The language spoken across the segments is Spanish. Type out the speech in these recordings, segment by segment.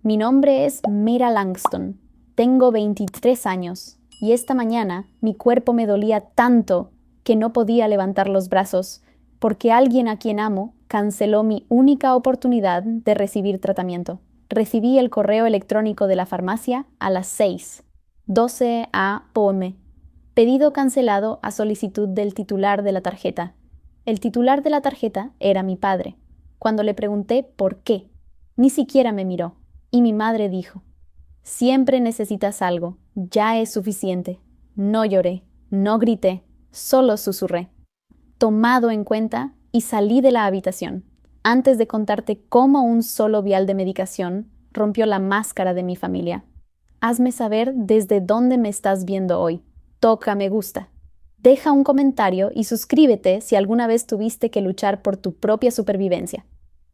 Mi nombre es Mira Langston. Tengo 23 años y esta mañana mi cuerpo me dolía tanto que no podía levantar los brazos porque alguien a quien amo canceló mi única oportunidad de recibir tratamiento. Recibí el correo electrónico de la farmacia a las 6:12 a.m. Pedido cancelado a solicitud del titular de la tarjeta. El titular de la tarjeta era mi padre. Cuando le pregunté por qué, ni siquiera me miró. Y mi madre dijo: siempre necesitas algo, ya es suficiente. No lloré, no grité, solo susurré. Tomado en cuenta, y salí de la habitación, antes de contarte cómo un solo vial de medicación rompió la máscara de mi familia. Hazme saber desde dónde me estás viendo hoy. Toca me gusta. Deja un comentario y suscríbete si alguna vez tuviste que luchar por tu propia supervivencia,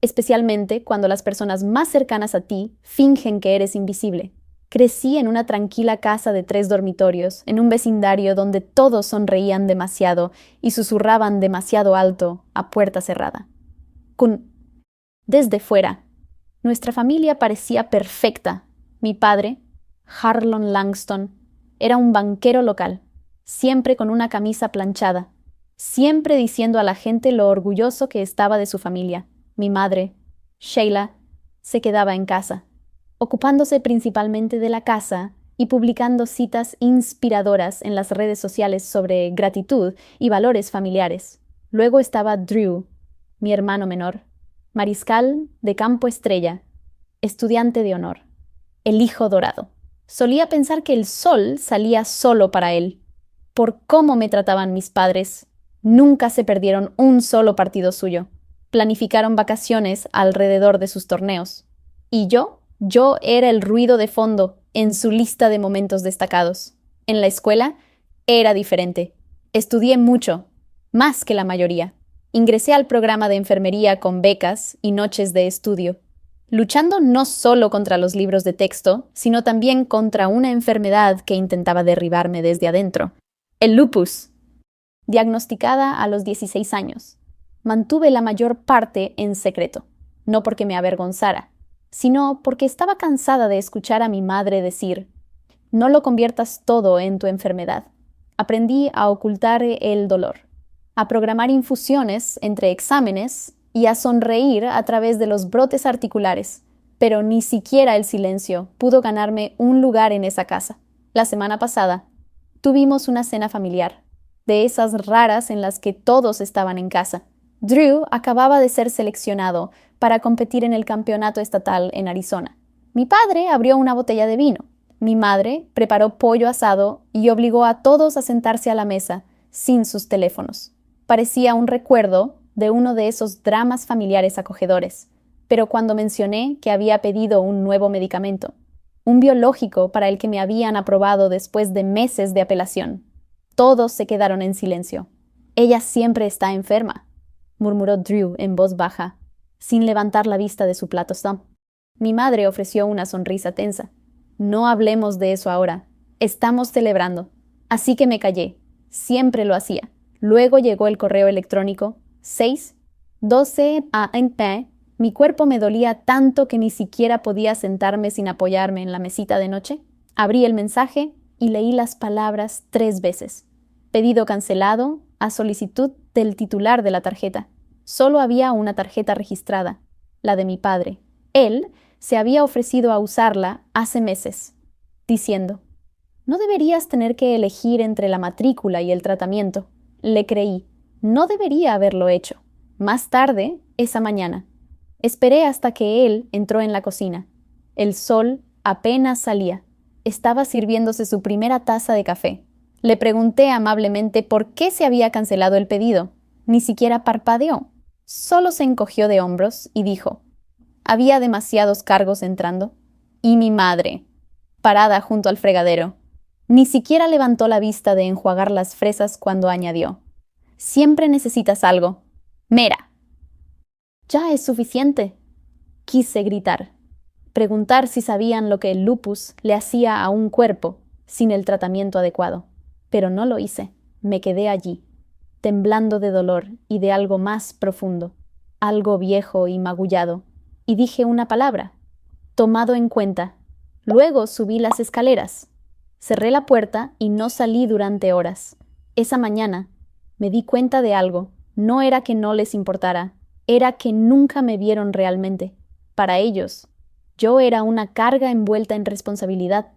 especialmente cuando las personas más cercanas a ti fingen que eres invisible. Crecí en una tranquila casa de 3 dormitorios, en un vecindario donde todos sonreían demasiado y susurraban demasiado alto a puerta cerrada. Desde fuera, nuestra familia parecía perfecta. Mi padre, Harlan Langston, era un banquero local, siempre con una camisa planchada, siempre diciendo a la gente lo orgulloso que estaba de su familia. Mi madre, Sheila, se quedaba en casa, ocupándose principalmente de la casa y publicando citas inspiradoras en las redes sociales sobre gratitud y valores familiares. Luego estaba Drew, mi hermano menor, mariscal de campo estrella, estudiante de honor, el hijo dorado. Solía pensar que el sol salía solo para él. Por cómo me trataban mis padres, nunca se perdieron un solo partido suyo. Planificaron vacaciones alrededor de sus torneos. Y yo era el ruido de fondo en su lista de momentos destacados. En la escuela era diferente. Estudié mucho, más que la mayoría. Ingresé al programa de enfermería con becas y noches de estudio, luchando no solo contra los libros de texto, sino también contra una enfermedad que intentaba derribarme desde adentro: el lupus. Diagnosticada a los 16 años. Mantuve la mayor parte en secreto, no porque me avergonzara, sino porque estaba cansada de escuchar a mi madre decir: no lo conviertas todo en tu enfermedad. Aprendí a ocultar el dolor, a programar infusiones entre exámenes y a sonreír a través de los brotes articulares, pero ni siquiera el silencio pudo ganarme un lugar en esa casa. La semana pasada tuvimos una cena familiar, de esas raras en las que todos estaban en casa. Drew acababa de ser seleccionado para competir en el campeonato estatal en Arizona. Mi padre abrió una botella de vino. Mi madre preparó pollo asado y obligó a todos a sentarse a la mesa, sin sus teléfonos. Parecía un recuerdo de uno de esos dramas familiares acogedores, pero cuando mencioné que había pedido un nuevo medicamento, un biológico para el que me habían aprobado después de meses de apelación, todos se quedaron en silencio. Ella siempre está enferma, murmuró Drew en voz baja, sin levantar la vista de su plato Stump. Mi madre ofreció una sonrisa tensa. No hablemos de eso ahora. Estamos celebrando. Así que me callé. Siempre lo hacía. Luego llegó el correo electrónico. 6:12 a.m. Mi cuerpo me dolía tanto que ni siquiera podía sentarme sin apoyarme en la mesita de noche. Abrí el mensaje y leí las palabras 3 veces. Pedido cancelado a solicitud del titular de la tarjeta. Solo había una tarjeta registrada, la de mi padre. Él se había ofrecido a usarla hace meses, diciendo: no deberías tener que elegir entre la matrícula y el tratamiento. Le creí. No debería haberlo hecho. Más tarde, esa mañana, esperé hasta que él entró en la cocina. El sol apenas salía. Estaba sirviéndose su primera taza de café. Le pregunté amablemente por qué se había cancelado el pedido. Ni siquiera parpadeó. Solo se encogió de hombros y dijo: había demasiados cargos entrando. Y mi madre, parada junto al fregadero, ni siquiera levantó la vista de enjuagar las fresas cuando añadió: siempre necesitas algo. Mira. Ya es suficiente. Quise gritar. Preguntar si sabían lo que el lupus le hacía a un cuerpo sin el tratamiento adecuado. Pero no lo hice. Me quedé allí, temblando de dolor y de algo más profundo, algo viejo y magullado, y dije una palabra: Tomado en cuenta. Luego subí las escaleras. Cerré la puerta y no salí durante horas. Esa mañana me di cuenta de algo. No era que no les importara, era que nunca me vieron realmente. Para ellos, yo era una carga envuelta en responsabilidad,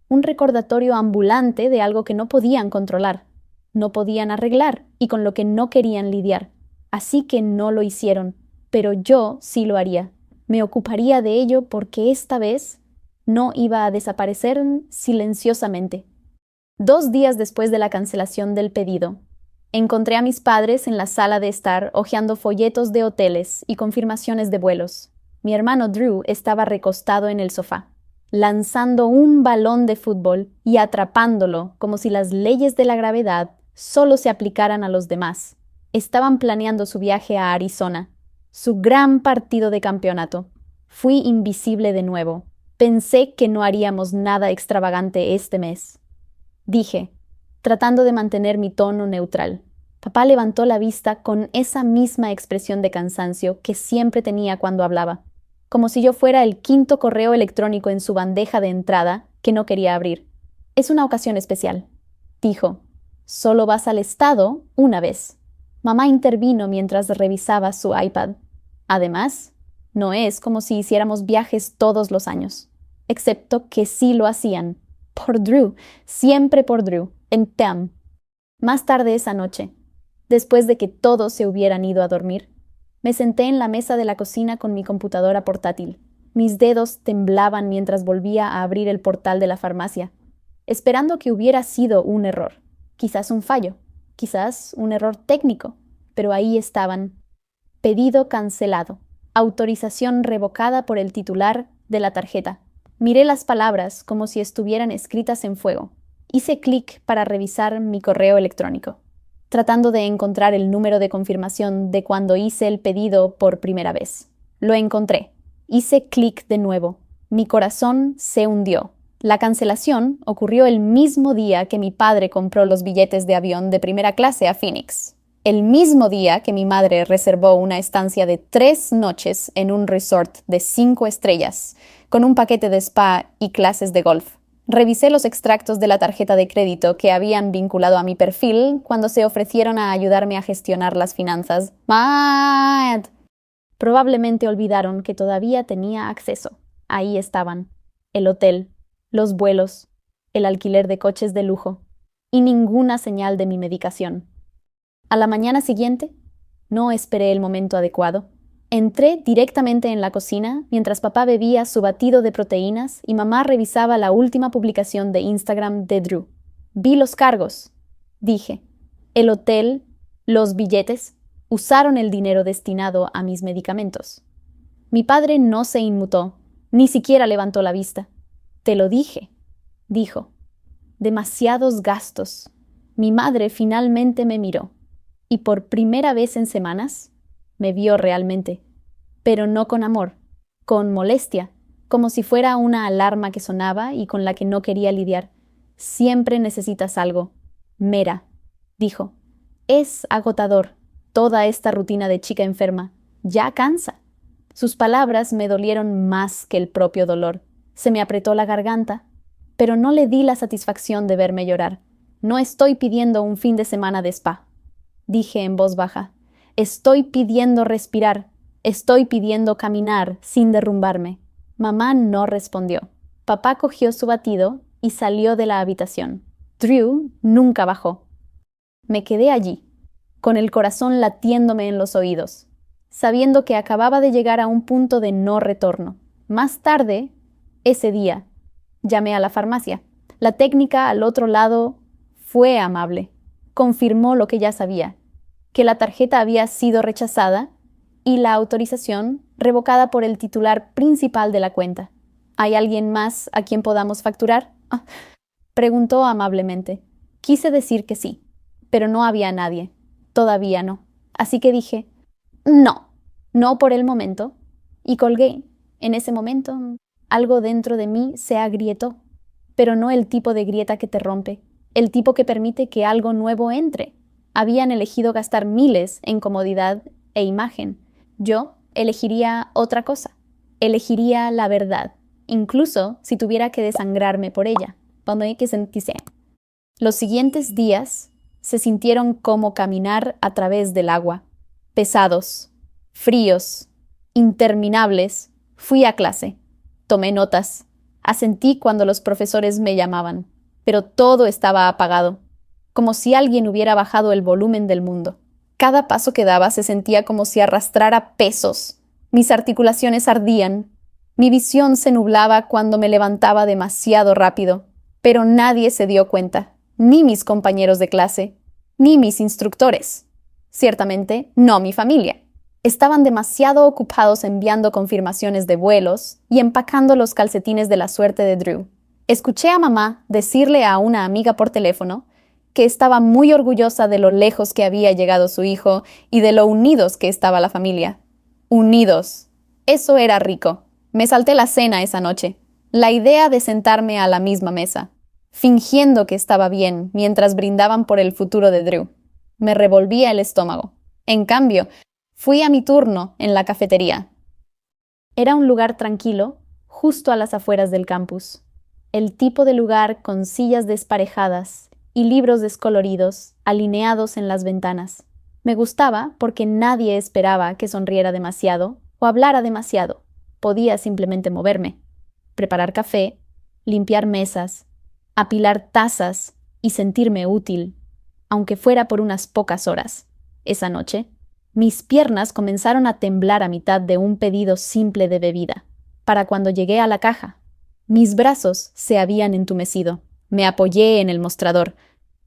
un recordatorio ambulante de algo que no podían controlar, no podían arreglar y con lo que no querían lidiar. Así que no lo hicieron, pero yo sí lo haría. Me ocuparía de ello porque esta vez no iba a desaparecer silenciosamente. 2 días después de la cancelación del pedido, encontré a mis padres en la sala de estar hojeando folletos de hoteles y confirmaciones de vuelos. Mi hermano Drew estaba recostado en el sofá, lanzando un balón de fútbol y atrapándolo como si las leyes de la gravedad solo se aplicaran a los demás. Estaban planeando su viaje a Arizona, su gran partido de campeonato. Fui invisible de nuevo. Pensé que no haríamos nada extravagante este mes. Dije, tratando de mantener mi tono neutral. Papá levantó la vista con esa misma expresión de cansancio que siempre tenía cuando hablaba, como si yo fuera el 5.º correo electrónico en su bandeja de entrada que no quería abrir. Es una ocasión especial, dijo. Solo vas al estado una vez. Mamá intervino mientras revisaba su iPad. Además, no es como si hiciéramos viajes todos los años, excepto que sí lo hacían. Por Drew, siempre por Drew, en Pam. Más tarde esa noche, después de que todos se hubieran ido a dormir, me senté en la mesa de la cocina con mi computadora portátil. Mis dedos temblaban mientras volvía a abrir el portal de la farmacia, esperando que hubiera sido un error, quizás un fallo, quizás un error técnico, pero ahí estaban. Pedido cancelado. Autorización revocada por el titular de la tarjeta. Miré las palabras como si estuvieran escritas en fuego. Hice clic para revisar mi correo electrónico, tratando de encontrar el número de confirmación de cuando hice el pedido por primera vez. Lo encontré. Hice clic de nuevo. Mi corazón se hundió. La cancelación ocurrió el mismo día que mi padre compró los billetes de avión de primera clase a Phoenix. El mismo día que mi madre reservó una estancia de 3 noches en un resort de 5 estrellas, con un paquete de spa y clases de golf. Revisé los extractos de la tarjeta de crédito que habían vinculado a mi perfil cuando se ofrecieron a ayudarme a gestionar las finanzas. ¡Mad! Probablemente olvidaron que todavía tenía acceso. Ahí estaban: el hotel, los vuelos, el alquiler de coches de lujo y ninguna señal de mi medicación. A la mañana siguiente, no esperé el momento adecuado. Entré directamente en la cocina mientras papá bebía su batido de proteínas y mamá revisaba la última publicación de Instagram de Drew. Vi los cargos, dije. El hotel, los billetes, usaron el dinero destinado a mis medicamentos. Mi padre no se inmutó, ni siquiera levantó la vista. Te lo dije, dijo. Demasiados gastos. Mi madre finalmente me miró. Y por primera vez en semanas, me vio realmente, pero no con amor, con molestia, como si fuera una alarma que sonaba y con la que no quería lidiar. Siempre necesitas algo. Mera, dijo. Es agotador, toda esta rutina de chica enferma. Ya cansa. Sus palabras me dolieron más que el propio dolor. Se me apretó la garganta, pero no le di la satisfacción de verme llorar. No estoy pidiendo un fin de semana de spa, dije en voz baja. Estoy pidiendo respirar. Estoy pidiendo caminar sin derrumbarme. Mamá no respondió. Papá cogió su batido y salió de la habitación. Drew nunca bajó. Me quedé allí, con el corazón latiéndome en los oídos, sabiendo que acababa de llegar a un punto de no retorno. Más tarde, ese día, llamé a la farmacia. La técnica al otro lado fue amable. Confirmó lo que ya sabía, que la tarjeta había sido rechazada y la autorización revocada por el titular principal de la cuenta. ¿Hay alguien más a quien podamos facturar? Preguntó amablemente. Quise decir que sí, pero no había nadie. Todavía no. Así que dije, no por el momento, y colgué. En ese momento, algo dentro de mí se agrietó, pero no el tipo de grieta que te rompe, el tipo que permite que algo nuevo entre. Habían elegido gastar miles en comodidad e imagen. Yo elegiría otra cosa. Elegiría la verdad. incluso si tuviera que desangrarme por ella. Los siguientes días se sintieron como caminar a través del agua, pesados, fríos, interminables. Fui a clase, tomé notas, asentí cuando los profesores me llamaban, pero todo estaba apagado, como si alguien hubiera bajado el volumen del mundo. Cada paso que daba se sentía como si arrastrara pesos. Mis articulaciones ardían. Mi visión se nublaba cuando me levantaba demasiado rápido, pero nadie se dio cuenta, ni mis compañeros de clase, ni mis instructores. Ciertamente, no mi familia. Estaban demasiado ocupados enviando confirmaciones de vuelos y empacando los calcetines de la suerte de Drew. Escuché a mamá decirle a una amiga por teléfono que estaba muy orgullosa de lo lejos que había llegado su hijo y de lo unidos que estaba la familia. Unidos. Eso era rico. Me salté la cena esa noche. La idea de sentarme a la misma mesa, fingiendo que estaba bien mientras brindaban por el futuro de Drew. Me revolvía el estómago. En cambio, fui a mi turno en la cafetería. Era un lugar tranquilo, justo a las afueras del campus. El tipo de lugar con sillas desparejadas y libros descoloridos alineados en las ventanas. Me gustaba porque nadie esperaba que sonriera demasiado o hablara demasiado. Podía simplemente moverme, preparar café, limpiar mesas, apilar tazas y sentirme útil, aunque fuera por unas pocas horas. Esa noche, mis piernas comenzaron a temblar a mitad de un pedido simple de bebida. Para cuando llegué a la caja, mis brazos se habían entumecido. Me apoyé en el mostrador,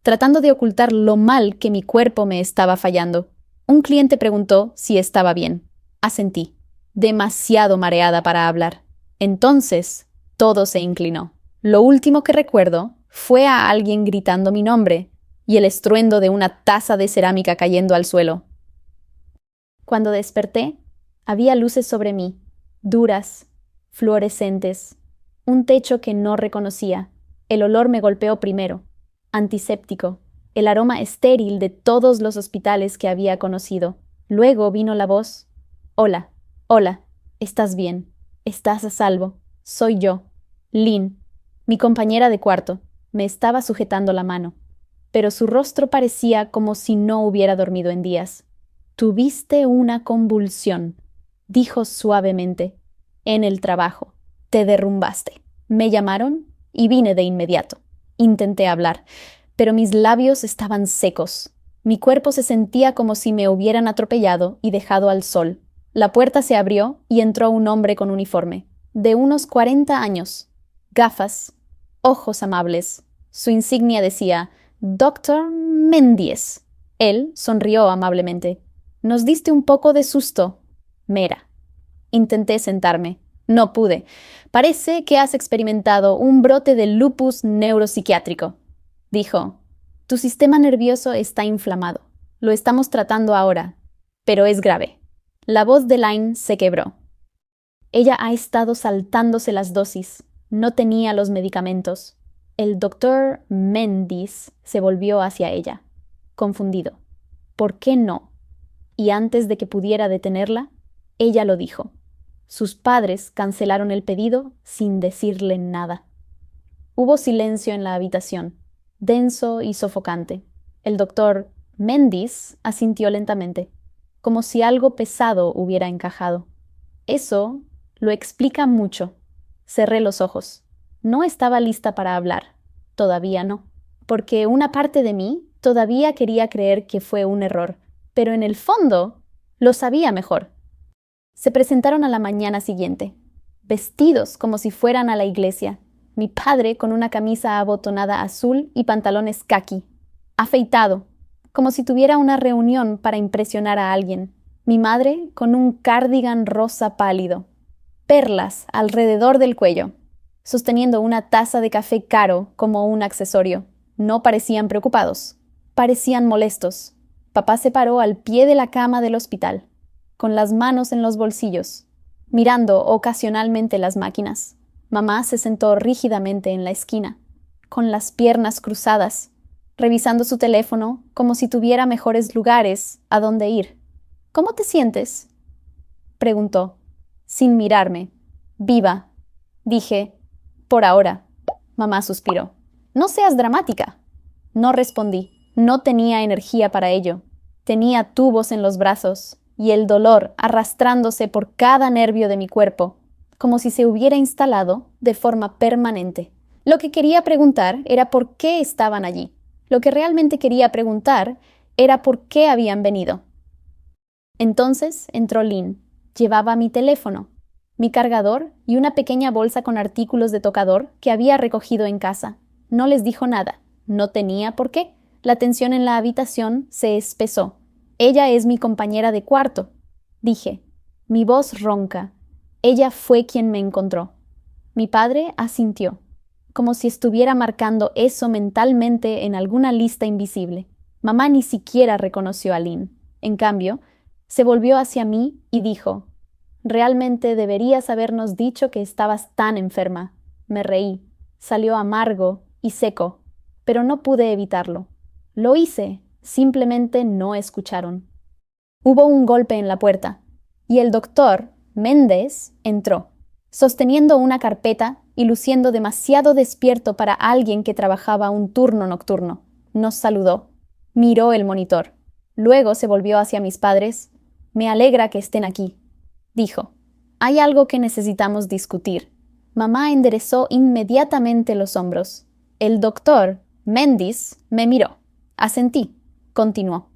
tratando de ocultar lo mal que mi cuerpo me estaba fallando. Un cliente preguntó si estaba bien. Asentí, demasiado mareada para hablar. Entonces, todo se inclinó. Lo último que recuerdo fue a alguien gritando mi nombre y el estruendo de una taza de cerámica cayendo al suelo. Cuando desperté, había luces sobre mí, duras, fluorescentes, un techo que no reconocía. El olor me golpeó primero, antiséptico, el aroma estéril de todos los hospitales que había conocido. Luego vino la voz: «Hola, hola, ¿estás bien? ¿Estás a salvo? Soy yo, Lynn». Mi compañera de cuarto me estaba sujetando la mano, pero su rostro parecía como si no hubiera dormido en días. «Tuviste una convulsión», dijo suavemente, «en el trabajo. Te derrumbaste». Me llamaron y vine de inmediato. Intenté hablar, pero mis labios estaban secos. Mi cuerpo se sentía como si me hubieran atropellado y dejado al sol. La puerta se abrió y entró un hombre con uniforme, de unos 40 años, gafas, ojos amables. Su insignia decía «Dr. Mendies». Él sonrió amablemente. «Nos diste un poco de susto, Mera». Intenté sentarme. No pude. «Parece que has experimentado un brote de lupus neuropsiquiátrico», dijo. «Tu sistema nervioso está inflamado. Lo estamos tratando ahora, pero es grave». La voz de Lynn se quebró. Ella ha estado saltándose las dosis. No tenía los medicamentos. El doctor Mendies se volvió hacia ella, confundido. «¿Por qué no?» Y antes de que pudiera detenerla, ella lo dijo. Sus padres cancelaron el pedido sin decirle nada. Hubo silencio en la habitación, denso y sofocante. El doctor Mendies asintió lentamente, como si algo pesado hubiera encajado. «Eso lo explica mucho». Cerré los ojos. No estaba lista para hablar. Todavía no. Porque una parte de mí todavía quería creer que fue un error, pero en el fondo lo sabía mejor. Se presentaron a la mañana siguiente, vestidos como si fueran a la iglesia. Mi padre con una camisa abotonada azul y pantalones caqui, afeitado, como si tuviera una reunión para impresionar a alguien. Mi madre con un cardigan rosa pálido, perlas alrededor del cuello, sosteniendo una taza de café caro como un accesorio. No parecían preocupados, parecían molestos. Papá se paró al pie de la cama del hospital, con las manos en los bolsillos, mirando ocasionalmente las máquinas. Mamá se sentó rígidamente en la esquina, con las piernas cruzadas, revisando su teléfono como si tuviera mejores lugares a donde ir. «¿Cómo te sientes?», preguntó, sin mirarme. «Viva». Dije, por ahora. Mamá suspiró. No seas dramática. No respondí. No tenía energía para ello. Tenía tubos en los brazos y el dolor arrastrándose por cada nervio de mi cuerpo, como si se hubiera instalado de forma permanente. Lo que quería preguntar era por qué estaban allí. Lo que realmente quería preguntar era por qué habían venido. Entonces entró Lynn. Llevaba mi teléfono, mi cargador y una pequeña bolsa con artículos de tocador que había recogido en casa. No les dijo nada. No tenía por qué. La tensión en la habitación se espesó. Ella es mi compañera de cuarto, dije. Mi voz ronca. Ella fue quien me encontró. Mi padre asintió, como si estuviera marcando eso mentalmente en alguna lista invisible. Mamá ni siquiera reconoció a Lynn. En cambio, se volvió hacia mí y dijo, «Realmente deberías habernos dicho que estabas tan enferma». Me reí. Salió amargo y seco, pero no pude evitarlo. Lo hice, simplemente no escucharon. Hubo un golpe en la puerta, y el doctor Méndez entró, sosteniendo una carpeta y luciendo demasiado despierto para alguien que trabajaba un turno nocturno. Nos saludó. Miró el monitor. Luego se volvió hacia mis padres. «Me alegra que estén aquí», dijo. «Hay algo que necesitamos discutir». Mamá enderezó inmediatamente los hombros. El doctor Méndez me miró. Asentí. Continuó.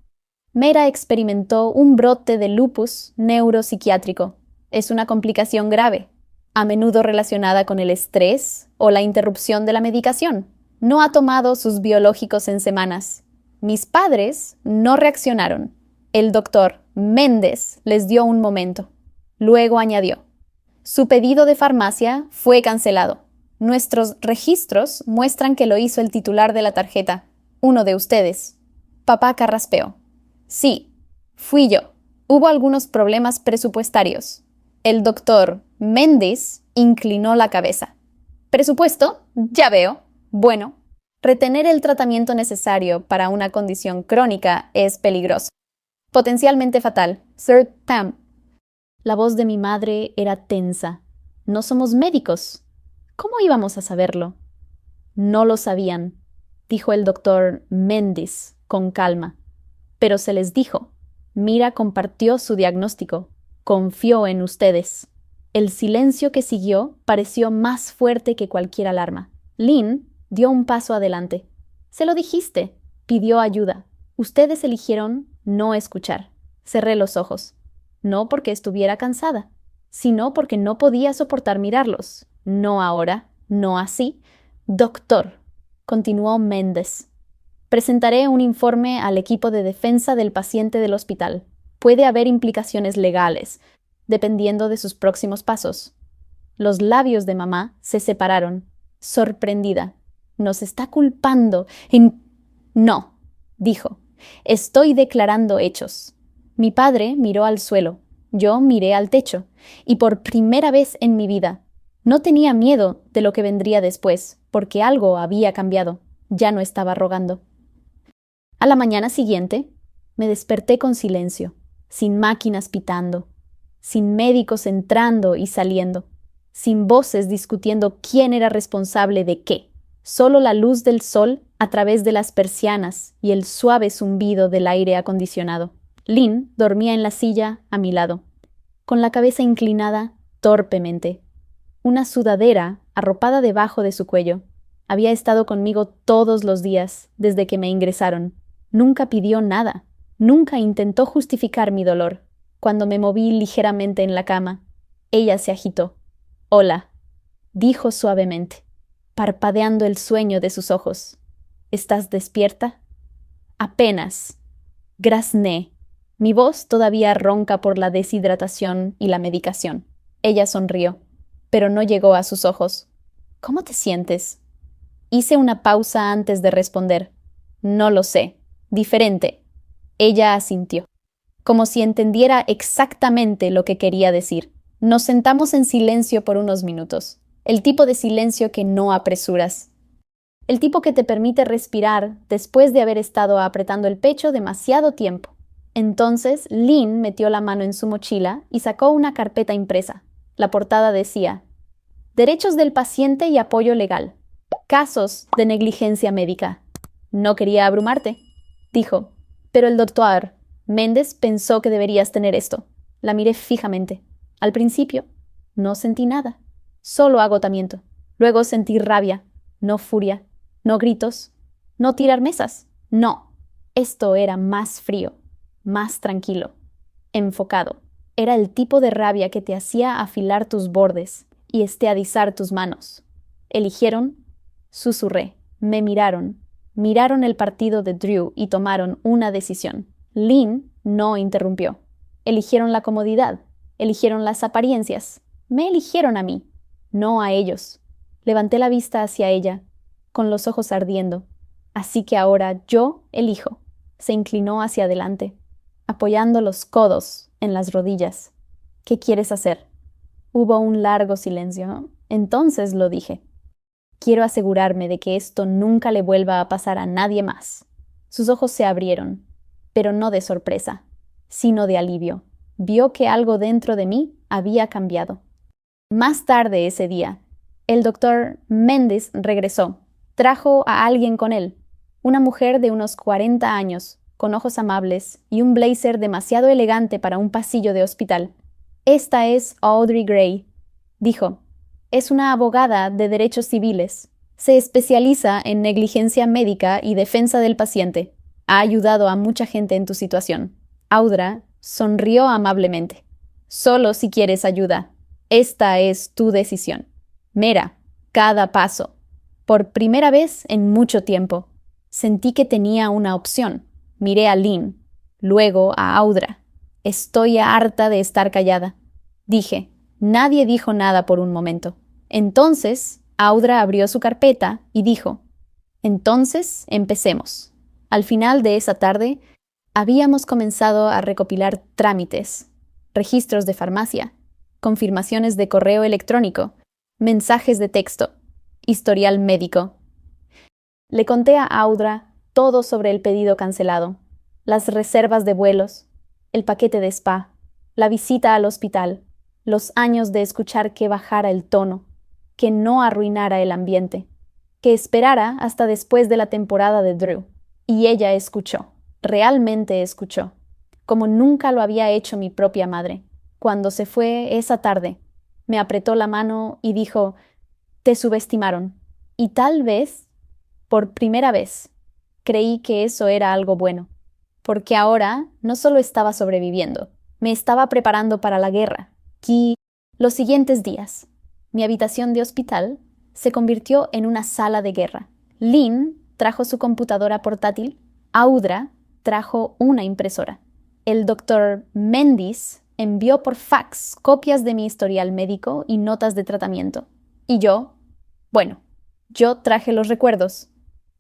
«Mera experimentó un brote de lupus neuropsiquiátrico. Es una complicación grave, a menudo relacionada con el estrés o la interrupción de la medicación. No ha tomado sus biológicos en semanas. Mis padres no reaccionaron. El doctor Méndez les dio un momento. Luego añadió, «Su pedido de farmacia fue cancelado. Nuestros registros muestran que lo hizo el titular de la tarjeta, uno de ustedes». Papá carraspeó. «Sí, fui yo. Hubo algunos problemas presupuestarios». El doctor Méndez inclinó la cabeza. «¿Presupuesto? Ya veo. Bueno, retener el tratamiento necesario para una condición crónica es peligroso. Potencialmente fatal. Sir Pam». La voz de mi madre era tensa. «No somos médicos. ¿Cómo íbamos a saberlo?» «No lo sabían», dijo el doctor Méndez con calma. «Pero se les dijo. Mira compartió su diagnóstico. Confió en ustedes». El silencio que siguió pareció más fuerte que cualquier alarma. Lynn dio un paso adelante. «Se lo dijiste», pidió ayuda. «Ustedes eligieron no escuchar». Cerré los ojos. No porque estuviera cansada, sino porque no podía soportar mirarlos. «No ahora, no así». «Doctor», continuó Méndez, «presentaré un informe al equipo de defensa del paciente del hospital. Puede haber implicaciones legales, dependiendo de sus próximos pasos». Los labios de mamá se separaron, sorprendida. «Nos está culpando. No», dijo. «Estoy declarando hechos». Mi padre miró al suelo. Yo miré al techo. Y por primera vez en mi vida, no tenía miedo de lo que vendría después, porque algo había cambiado. Ya no estaba rogando. A la mañana siguiente, me desperté con silencio, sin máquinas pitando, sin médicos entrando y saliendo, sin voces discutiendo quién era responsable de qué. Solo la luz del sol a través de las persianas y el suave zumbido del aire acondicionado. Lynn dormía en la silla a mi lado, con la cabeza inclinada torpemente. Una sudadera arropada debajo de su cuello. Había estado conmigo todos los días desde que me ingresaron. Nunca pidió nada. Nunca intentó justificar mi dolor. Cuando me moví ligeramente en la cama, ella se agitó. «Hola», dijo suavemente, parpadeando el sueño de sus ojos. «¿Estás despierta?» «Apenas». Grazné. Mi voz todavía ronca por la deshidratación y la medicación. Ella sonrió, pero no llegó a sus ojos. «¿Cómo te sientes?» Hice una pausa antes de responder. «No lo sé. Diferente». Ella asintió, como si entendiera exactamente lo que quería decir. Nos sentamos en silencio por unos minutos. El tipo de silencio que no apresuras. El tipo que te permite respirar después de haber estado apretando el pecho demasiado tiempo. Entonces, Lynn metió la mano en su mochila y sacó una carpeta impresa. La portada decía, Derechos del paciente y apoyo legal. Casos de negligencia médica. No quería abrumarte, dijo, pero el doctor Méndez pensó que deberías tener esto. La miré fijamente. Al principio, no sentí nada, solo agotamiento. Luego sentí rabia, no furia, no gritos, no tirar mesas. No, esto era más frío, más tranquilo, enfocado. Era el tipo de rabia que te hacía afilar tus bordes y esteadizar tus manos. Eligieron, susurré, me miraron el partido de Drew y tomaron una decisión. Lynn no interrumpió. Eligieron la comodidad, eligieron las apariencias. Me eligieron a mí, no a ellos. Levanté la vista hacia ella, con los ojos ardiendo. Así que ahora yo elijo. Se inclinó hacia adelante, apoyando los codos en las rodillas. ¿Qué quieres hacer? Hubo un largo silencio. Entonces lo dije. Quiero asegurarme de que esto nunca le vuelva a pasar a nadie más. Sus ojos se abrieron, pero no de sorpresa, sino de alivio. Vio que algo dentro de mí había cambiado. Más tarde ese día, el doctor Méndez regresó. Trajo a alguien con él, una mujer de unos 40 años, con ojos amables y un blazer demasiado elegante para un pasillo de hospital. Esta es Audrey Gray, dijo. Es una abogada de derechos civiles. Se especializa en negligencia médica y defensa del paciente. Ha ayudado a mucha gente en tu situación. Audra sonrió amablemente. Solo si quieres ayuda. Esta es tu decisión. Mira, cada paso. Por primera vez en mucho tiempo, sentí que tenía una opción. Miré a Lynn, luego a Audra. Estoy harta de estar callada. Dije. Nadie dijo nada por un momento. Entonces, Audra abrió su carpeta y dijo, entonces, empecemos. Al final de esa tarde, habíamos comenzado a recopilar trámites, registros de farmacia, confirmaciones de correo electrónico, mensajes de texto, historial médico. Le conté a Audra todo sobre el pedido cancelado, las reservas de vuelos, el paquete de spa, la visita al hospital, los años de escuchar que bajara el tono, que no arruinara el ambiente, que esperara hasta después de la temporada de Drew. Y ella escuchó, realmente escuchó, como nunca lo había hecho mi propia madre. Cuando se fue esa tarde, me apretó la mano y dijo, te subestimaron. Y tal vez, por primera vez, creí que eso era algo bueno, porque ahora no solo estaba sobreviviendo, me estaba preparando para la guerra. Y los siguientes días, mi habitación de hospital se convirtió en una sala de guerra. Lynn trajo su computadora portátil, Audra trajo una impresora. El doctor Méndez envió por fax copias de mi historial médico y notas de tratamiento. Y yo traje los recuerdos,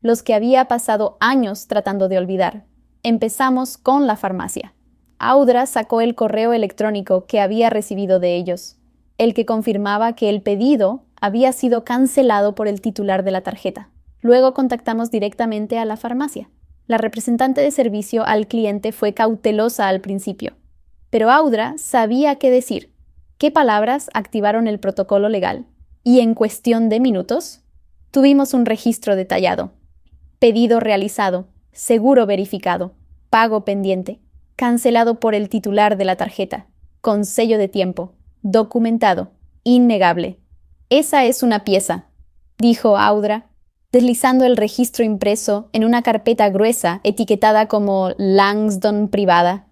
los que había pasado años tratando de olvidar. Empezamos con la farmacia. Audra sacó el correo electrónico que había recibido de ellos, el que confirmaba que el pedido había sido cancelado por el titular de la tarjeta. Luego contactamos directamente a la farmacia. La representante de servicio al cliente fue cautelosa al principio, pero Audra sabía qué decir, qué palabras activaron el protocolo legal, y en cuestión de minutos tuvimos un registro detallado. Pedido realizado, seguro verificado, pago pendiente, cancelado por el titular de la tarjeta, con sello de tiempo, documentado, innegable. Esa es una pieza, dijo Audra, deslizando el registro impreso en una carpeta gruesa etiquetada como Langston privada.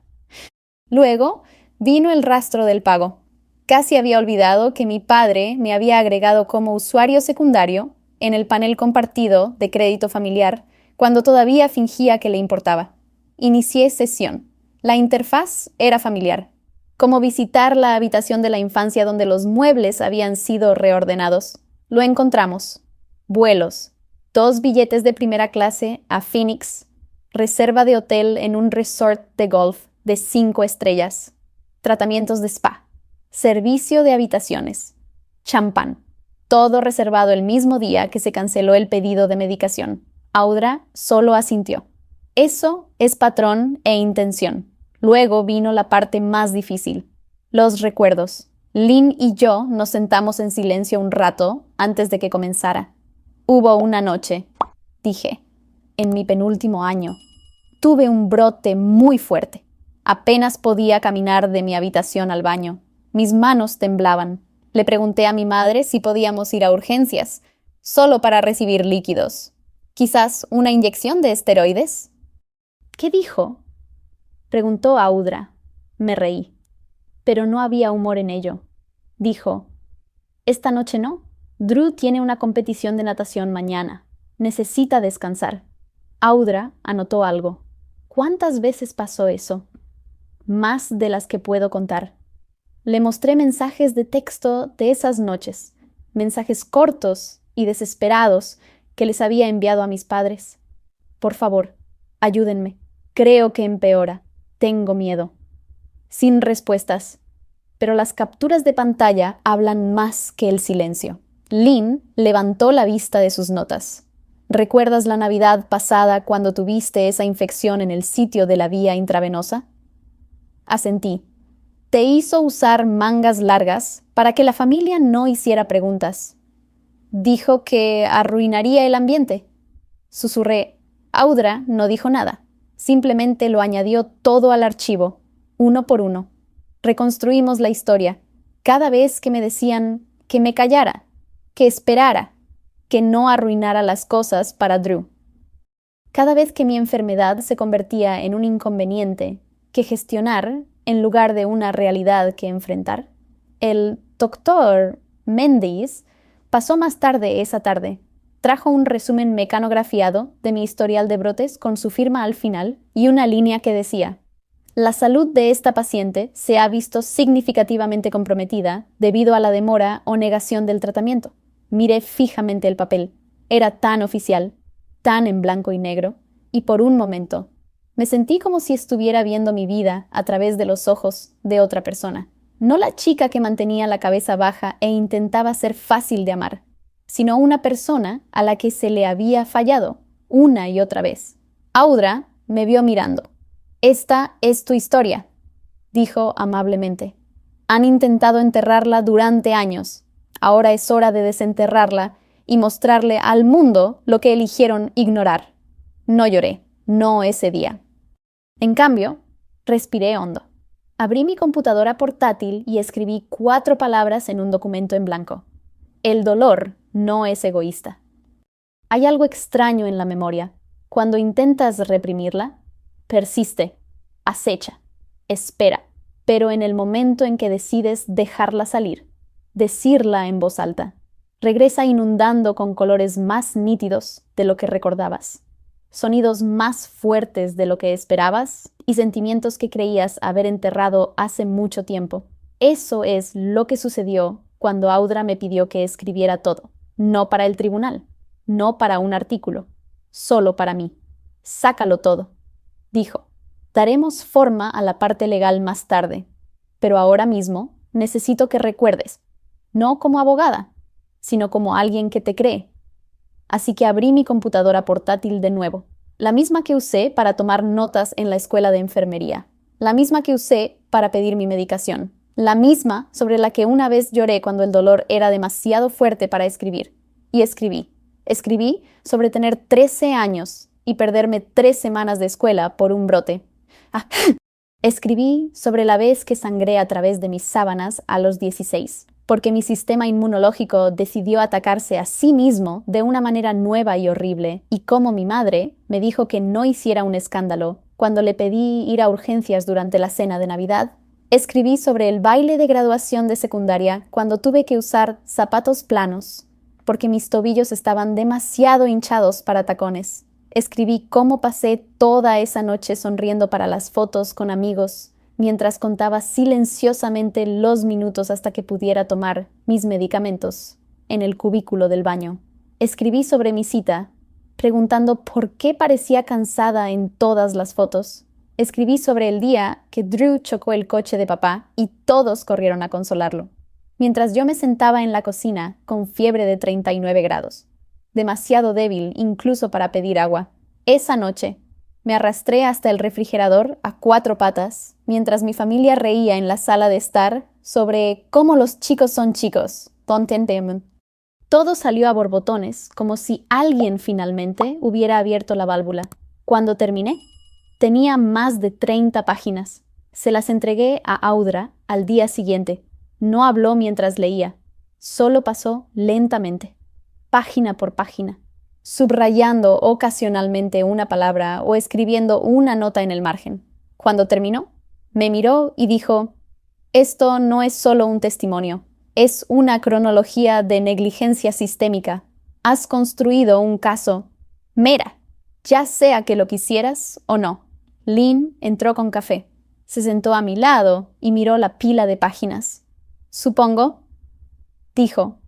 Luego vino el rastro del pago. Casi había olvidado que mi padre me había agregado como usuario secundario en el panel compartido de crédito familiar cuando todavía fingía que le importaba. Inicié sesión. La interfaz era familiar, como visitar la habitación de la infancia donde los muebles habían sido reordenados. Lo encontramos. Vuelos, 2 billetes de primera clase a Phoenix, reserva de hotel en un resort de golf de 5 estrellas, tratamientos de spa, servicio de habitaciones, champán, todo reservado el mismo día que se canceló el pedido de medicación. Audra solo asintió. Eso es patrón e intención. Luego vino la parte más difícil, los recuerdos. Lynn y yo nos sentamos en silencio un rato antes de que comenzara. Hubo una noche, dije, en mi penúltimo año. Tuve un brote muy fuerte. Apenas podía caminar de mi habitación al baño. Mis manos temblaban. Le pregunté a mi madre si podíamos ir a urgencias, solo para recibir líquidos. ¿Quizás una inyección de esteroides? ¿Qué dijo? Preguntó Audra. Me reí. Pero no había humor en ello. Dijo, esta noche no. Drew tiene una competición de natación mañana. Necesita descansar. Audra anotó algo. ¿Cuántas veces pasó eso? Más de las que puedo contar. Le mostré mensajes de texto de esas noches, mensajes cortos y desesperados que les había enviado a mis padres. Por favor, ayúdenme. Creo que empeora. Tengo miedo. Sin respuestas. Pero las capturas de pantalla hablan más que el silencio. Lynn levantó la vista de sus notas. ¿Recuerdas la Navidad pasada cuando tuviste esa infección en el sitio de la vía intravenosa? Asentí. Te hizo usar mangas largas para que la familia no hiciera preguntas. Dijo que arruinaría el ambiente. Susurré. Audra no dijo nada. Simplemente lo añadió todo al archivo, uno por uno. Reconstruimos la historia. Cada vez que me decían que me callara, que esperara, que no arruinara las cosas para Drew. Cada vez que mi enfermedad se convertía en un inconveniente que gestionar en lugar de una realidad que enfrentar. El doctor Mendes pasó más tarde esa tarde. Trajo un resumen mecanografiado de mi historial de brotes con su firma al final y una línea que decía: la salud de esta paciente se ha visto significativamente comprometida debido a la demora o negación del tratamiento. Miré fijamente el papel. Era tan oficial, tan en blanco y negro, y por un momento me sentí como si estuviera viendo mi vida a través de los ojos de otra persona. No la chica que mantenía la cabeza baja e intentaba ser fácil de amar, sino una persona a la que se le había fallado una y otra vez. Audra me vio mirando. Esta es tu historia, dijo amablemente. Han intentado enterrarla durante años. Ahora es hora de desenterrarla y mostrarle al mundo lo que eligieron ignorar. No lloré, no ese día. En cambio, respiré hondo. Abrí mi computadora portátil y escribí 4 palabras en un documento en blanco. El dolor no es egoísta. Hay algo extraño en la memoria. Cuando intentas reprimirla, persiste, acecha, espera, pero en el momento en que decides dejarla salir, decirla en voz alta, regresa inundando con colores más nítidos de lo que recordabas, sonidos más fuertes de lo que esperabas y sentimientos que creías haber enterrado hace mucho tiempo. Eso es lo que sucedió cuando Audra me pidió que escribiera todo, no para el tribunal, no para un artículo, solo para mí. Sácalo todo, dijo. Daremos forma a la parte legal más tarde, pero ahora mismo necesito que recuerdes, no como abogada, sino como alguien que te cree. Así que abrí mi computadora portátil de nuevo, la misma que usé para tomar notas en la escuela de enfermería, la misma que usé para pedir mi medicación, la misma sobre la que una vez lloré cuando el dolor era demasiado fuerte para escribir. Y escribí. Escribí sobre tener 13 años y perderme 3 semanas de escuela por un brote. Escribí sobre la vez que sangré a través de mis sábanas a los 16, porque mi sistema inmunológico decidió atacarse a sí mismo de una manera nueva y horrible, y como mi madre me dijo que no hiciera un escándalo cuando le pedí ir a urgencias durante la cena de Navidad. Escribí sobre el baile de graduación de secundaria cuando tuve que usar zapatos planos, porque mis tobillos estaban demasiado hinchados para tacones. Escribí cómo pasé toda esa noche sonriendo para las fotos con amigos, mientras contaba silenciosamente los minutos hasta que pudiera tomar mis medicamentos en el cubículo del baño. Escribí sobre mi cita, preguntando por qué parecía cansada en todas las fotos. Escribí sobre el día que Drew chocó el coche de papá y todos corrieron a consolarlo, mientras yo me sentaba en la cocina con fiebre de 39 grados. Demasiado débil incluso para pedir agua. Esa noche me arrastré hasta el refrigerador a 4 patas mientras mi familia reía en la sala de estar sobre cómo los chicos son chicos. Todo salió a borbotones, como si alguien finalmente hubiera abierto la válvula. Cuando terminé, tenía más de 30 páginas. Se las entregué a Audra al día siguiente. No habló mientras leía. Solo pasó lentamente, página por página, subrayando ocasionalmente una palabra o escribiendo una nota en el margen. Cuando terminó, me miró y dijo: «Esto no es solo un testimonio, es una cronología de negligencia sistémica. Has construido un caso. Mera, ya sea que lo quisieras o no». Lynn entró con café. Se sentó a mi lado y miró la pila de páginas. «Supongo», dijo,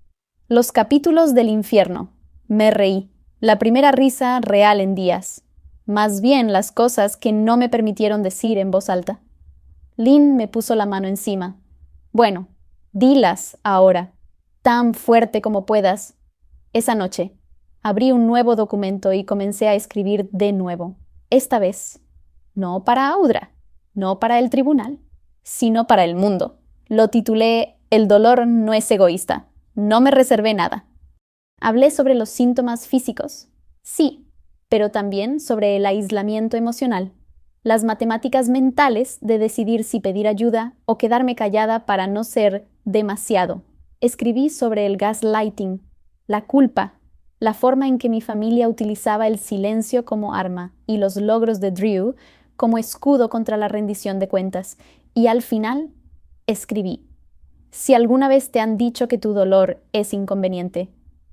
«los capítulos del infierno». Me reí. La primera risa real en días. Más bien las cosas que no me permitieron decir en voz alta. Lynn me puso la mano encima. «Bueno, dilas ahora, tan fuerte como puedas». Esa noche, abrí un nuevo documento y comencé a escribir de nuevo. Esta vez, no para Audra, no para el tribunal, sino para el mundo. Lo titulé «El dolor no es egoísta». No me reservé nada. Hablé sobre los síntomas físicos, sí, pero también sobre el aislamiento emocional, las matemáticas mentales de decidir si pedir ayuda o quedarme callada para no ser demasiado. Escribí sobre el gaslighting, la culpa, la forma en que mi familia utilizaba el silencio como arma y los logros de Drew como escudo contra la rendición de cuentas. Y al final, escribí: si alguna vez te han dicho que tu dolor es inconveniente,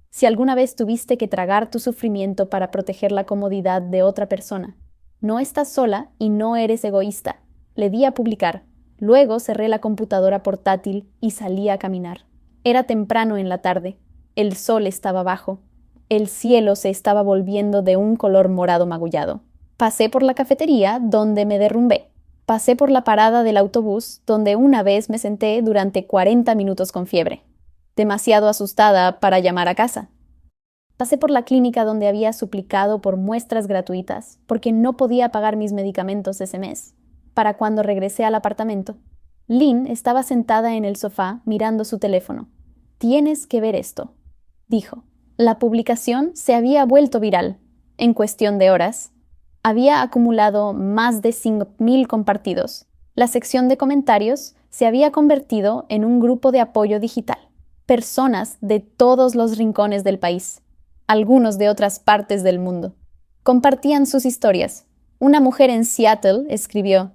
si alguna vez tuviste que tragar tu sufrimiento para proteger la comodidad de otra persona, no estás sola y no eres egoísta. Le di a publicar. Luego cerré la computadora portátil y salí a caminar. Era temprano en la tarde. El sol estaba bajo. El cielo se estaba volviendo de un color morado magullado. Pasé por la cafetería, donde me derrumbé. Pasé por la parada del autobús, donde una vez me senté durante 40 minutos con fiebre, demasiado asustada para llamar a casa. Pasé por la clínica donde había suplicado por muestras gratuitas, porque no podía pagar mis medicamentos ese mes. Para cuando regresé al apartamento, Lynn estaba sentada en el sofá mirando su teléfono. «Tienes que ver esto», dijo. La publicación se había vuelto viral. En cuestión de horas, había acumulado más de 5.000 compartidos. La sección de comentarios se había convertido en un grupo de apoyo digital. Personas de todos los rincones del país, algunos de otras partes del mundo, compartían sus historias. Una mujer en Seattle escribió: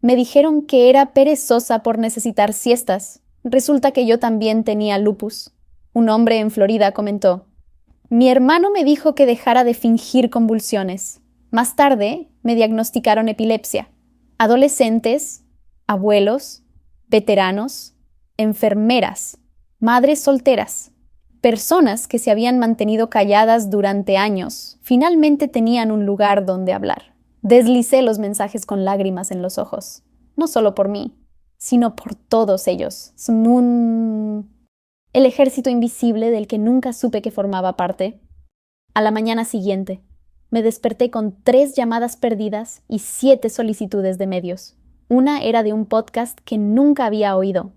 «Me dijeron que era perezosa por necesitar siestas. Resulta que yo también tenía lupus». Un hombre en Florida comentó: «Mi hermano me dijo que dejara de fingir convulsiones. Más tarde me diagnosticaron epilepsia». Adolescentes, abuelos, veteranos, enfermeras, madres solteras, personas que se habían mantenido calladas durante años, finalmente tenían un lugar donde hablar. Deslicé los mensajes con lágrimas en los ojos, no solo por mí, sino por todos ellos. El ejército invisible del que nunca supe que formaba parte. A la mañana siguiente, me desperté con 3 llamadas perdidas y 7 solicitudes de medios. Una era de un podcast que nunca había oído,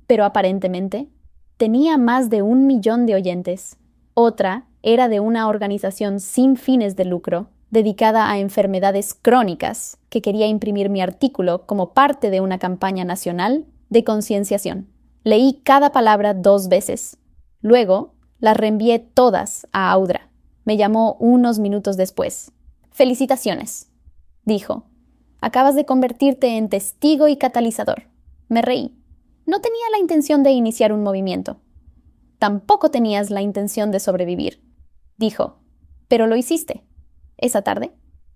pero aparentemente tenía más de 1 millón de oyentes. Otra era de una organización sin fines de lucro, dedicada a enfermedades crónicas, que quería imprimir mi artículo como parte de una campaña nacional de concienciación. Leí cada palabra 2 veces. Luego, las reenvié todas a Audra. Me llamó unos minutos después. «Felicitaciones», dijo. «Acabas de convertirte en testigo y catalizador». Me reí. No tenía la intención de iniciar un movimiento. «Tampoco tenías la intención de sobrevivir», dijo. «Pero lo hiciste». Esa tarde,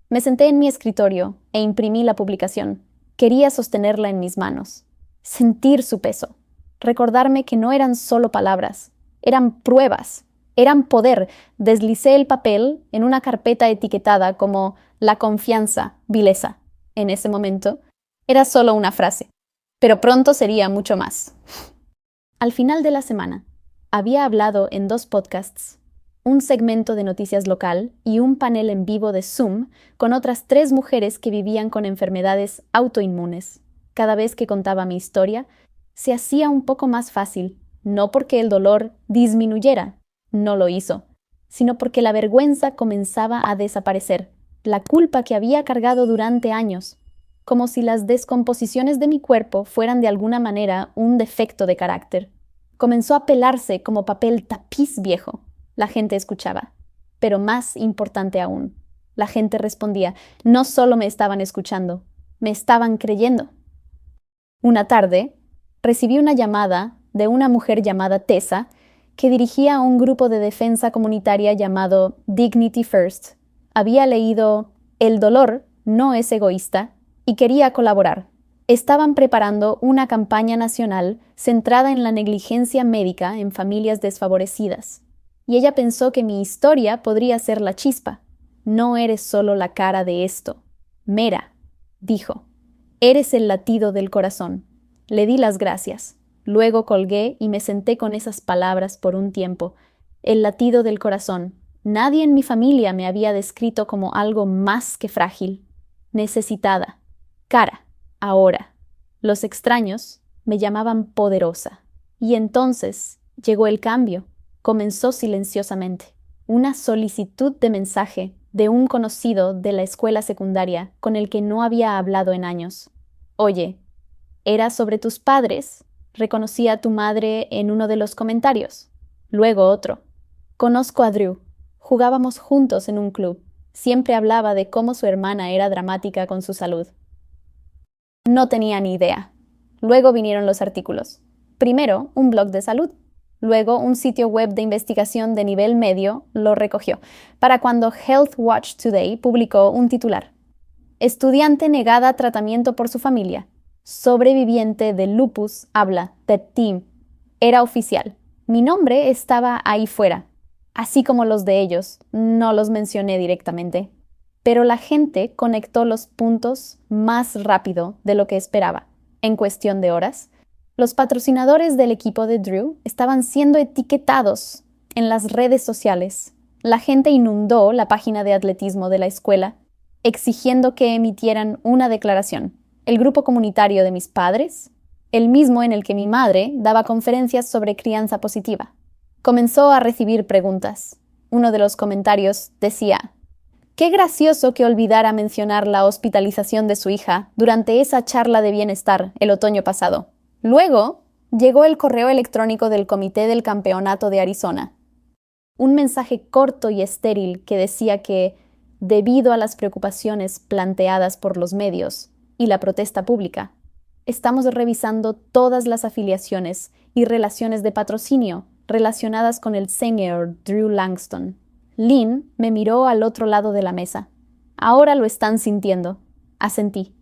me senté en mi escritorio e imprimí la publicación. Quería sostenerla en mis manos, sentir su peso, recordarme que no eran solo palabras, eran pruebas. Eran poder. Deslicé el papel en una carpeta etiquetada como «La confianza, vileza». En ese momento, era solo una frase, pero pronto sería mucho más. Al final de la semana, había hablado en 2 podcasts, un segmento de noticias local y un panel en vivo de Zoom con otras 3 mujeres que vivían con enfermedades autoinmunes. cada vez que contaba mi historia, se hacía un poco más fácil, no porque el dolor disminuyera, no lo hizo, sino porque la vergüenza comenzaba a desaparecer, la culpa que había cargado durante años, como si las descomposiciones de mi cuerpo fueran de alguna manera un defecto de carácter. Comenzó a pelarse como papel tapiz viejo. La gente escuchaba. Pero más importante aún, la gente respondía. No solo me estaban escuchando, me estaban creyendo. Una tarde, recibí una llamada de una mujer llamada Tessa, que dirigía a un grupo de defensa comunitaria llamado Dignity First. Había leído El dolor no es egoísta y quería colaborar. Estaban preparando una campaña nacional centrada en la negligencia médica en familias desfavorecidas. Y ella pensó que mi historia podría ser la chispa. No eres solo la cara de esto. Mera, dijo, eres el latido del corazón. Le di las gracias. Luego colgué y me senté con esas palabras por un tiempo. El latido del corazón. Nadie en mi familia me había descrito como algo más que frágil. Necesitada. Cara. Ahora. Los extraños me llamaban poderosa. Y entonces llegó el cambio. Comenzó silenciosamente. Una solicitud de mensaje de un conocido de la escuela secundaria con el que no había hablado en años. Oye, ¿era sobre tus padres? Reconocí a tu madre en uno de los comentarios. Luego otro. Conozco a Drew. Jugábamos juntos en un club. Siempre hablaba de cómo su hermana era dramática con su salud. No tenía ni idea. Luego vinieron los artículos. Primero, un blog de salud. Luego, un sitio web de investigación de nivel medio lo recogió, para cuando Health Watch Today publicó un titular. Estudiante negada a tratamiento por su familia. Sobreviviente de lupus habla, TED Team. Era oficial. Mi nombre estaba ahí fuera, así como los de ellos. No los mencioné directamente. Pero la gente conectó los puntos más rápido de lo que esperaba. En cuestión de horas, los patrocinadores del equipo de Drew estaban siendo etiquetados en las redes sociales. La gente inundó la página de atletismo de la escuela, exigiendo que emitieran una declaración. El grupo comunitario de mis padres, el mismo en el que mi madre daba conferencias sobre crianza positiva, comenzó a recibir preguntas. Uno de los comentarios decía: «Qué gracioso que olvidara mencionar la hospitalización de su hija durante esa charla de bienestar el otoño pasado». Luego llegó el correo electrónico del Comité del Campeonato de Arizona. Un mensaje corto y estéril que decía que, debido a las preocupaciones planteadas por los medios y la protesta pública, estamos revisando todas las afiliaciones y relaciones de patrocinio relacionadas con el señor Drew Langston. Lynn me miró al otro lado de la mesa. Ahora lo están sintiendo. Asentí.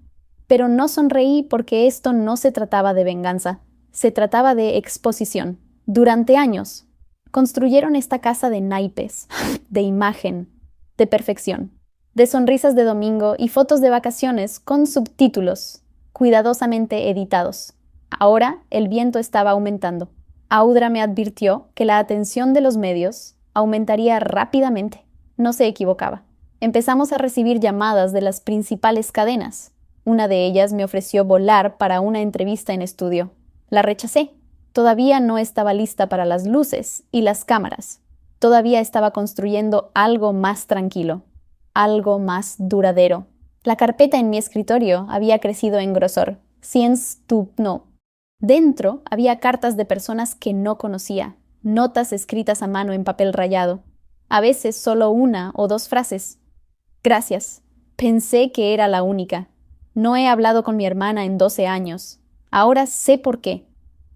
Pero no sonreí porque esto no se trataba de venganza. Se trataba de exposición. Durante años, construyeron esta casa de naipes, de imagen, de perfección, de sonrisas de domingo y fotos de vacaciones con subtítulos, cuidadosamente editados. Ahora el viento estaba aumentando. Audra me advirtió que la atención de los medios aumentaría rápidamente. No se equivocaba. Empezamos a recibir llamadas de las principales cadenas. Una de ellas me ofreció volar para una entrevista en estudio. La rechacé. Todavía no estaba lista para las luces y las cámaras. Todavía estaba construyendo algo más tranquilo, algo más duradero. La carpeta en mi escritorio había crecido en grosor. No. Dentro había cartas de personas que no conocía, notas escritas a mano en papel rayado. A veces solo una o dos frases. Gracias. Pensé que era la única. No he hablado con mi hermana en 12 años. Ahora sé por qué.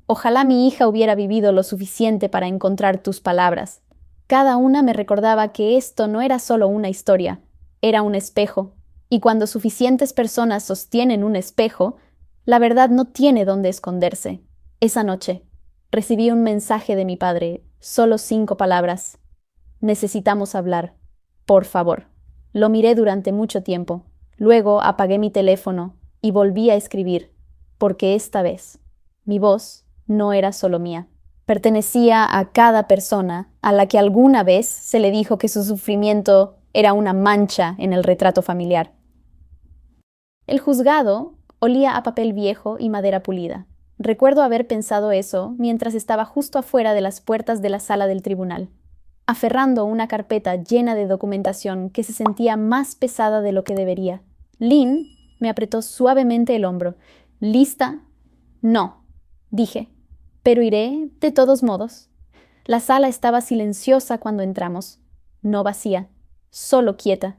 Ojalá mi hija hubiera vivido lo suficiente para encontrar tus palabras. Cada una me recordaba que esto no era solo una historia, era un espejo. Y cuando suficientes personas sostienen un espejo, la verdad no tiene dónde esconderse. Esa noche, recibí un mensaje de mi padre, solo 5 palabras. Necesitamos hablar. Por favor. Lo miré durante mucho tiempo. Luego apagué mi teléfono y volví a escribir, porque esta vez mi voz no era solo mía. Pertenecía a cada persona a la que alguna vez se le dijo que su sufrimiento era una mancha en el retrato familiar. El juzgado Olía a papel viejo y madera pulida. Recuerdo haber pensado eso mientras estaba justo afuera de las puertas de la sala del tribunal, aferrando una carpeta llena de documentación que se sentía más pesada de lo que debería. Lynn me apretó suavemente el hombro. ¿Lista? No, dije, pero iré de todos modos. La sala estaba silenciosa cuando entramos, no vacía, solo quieta,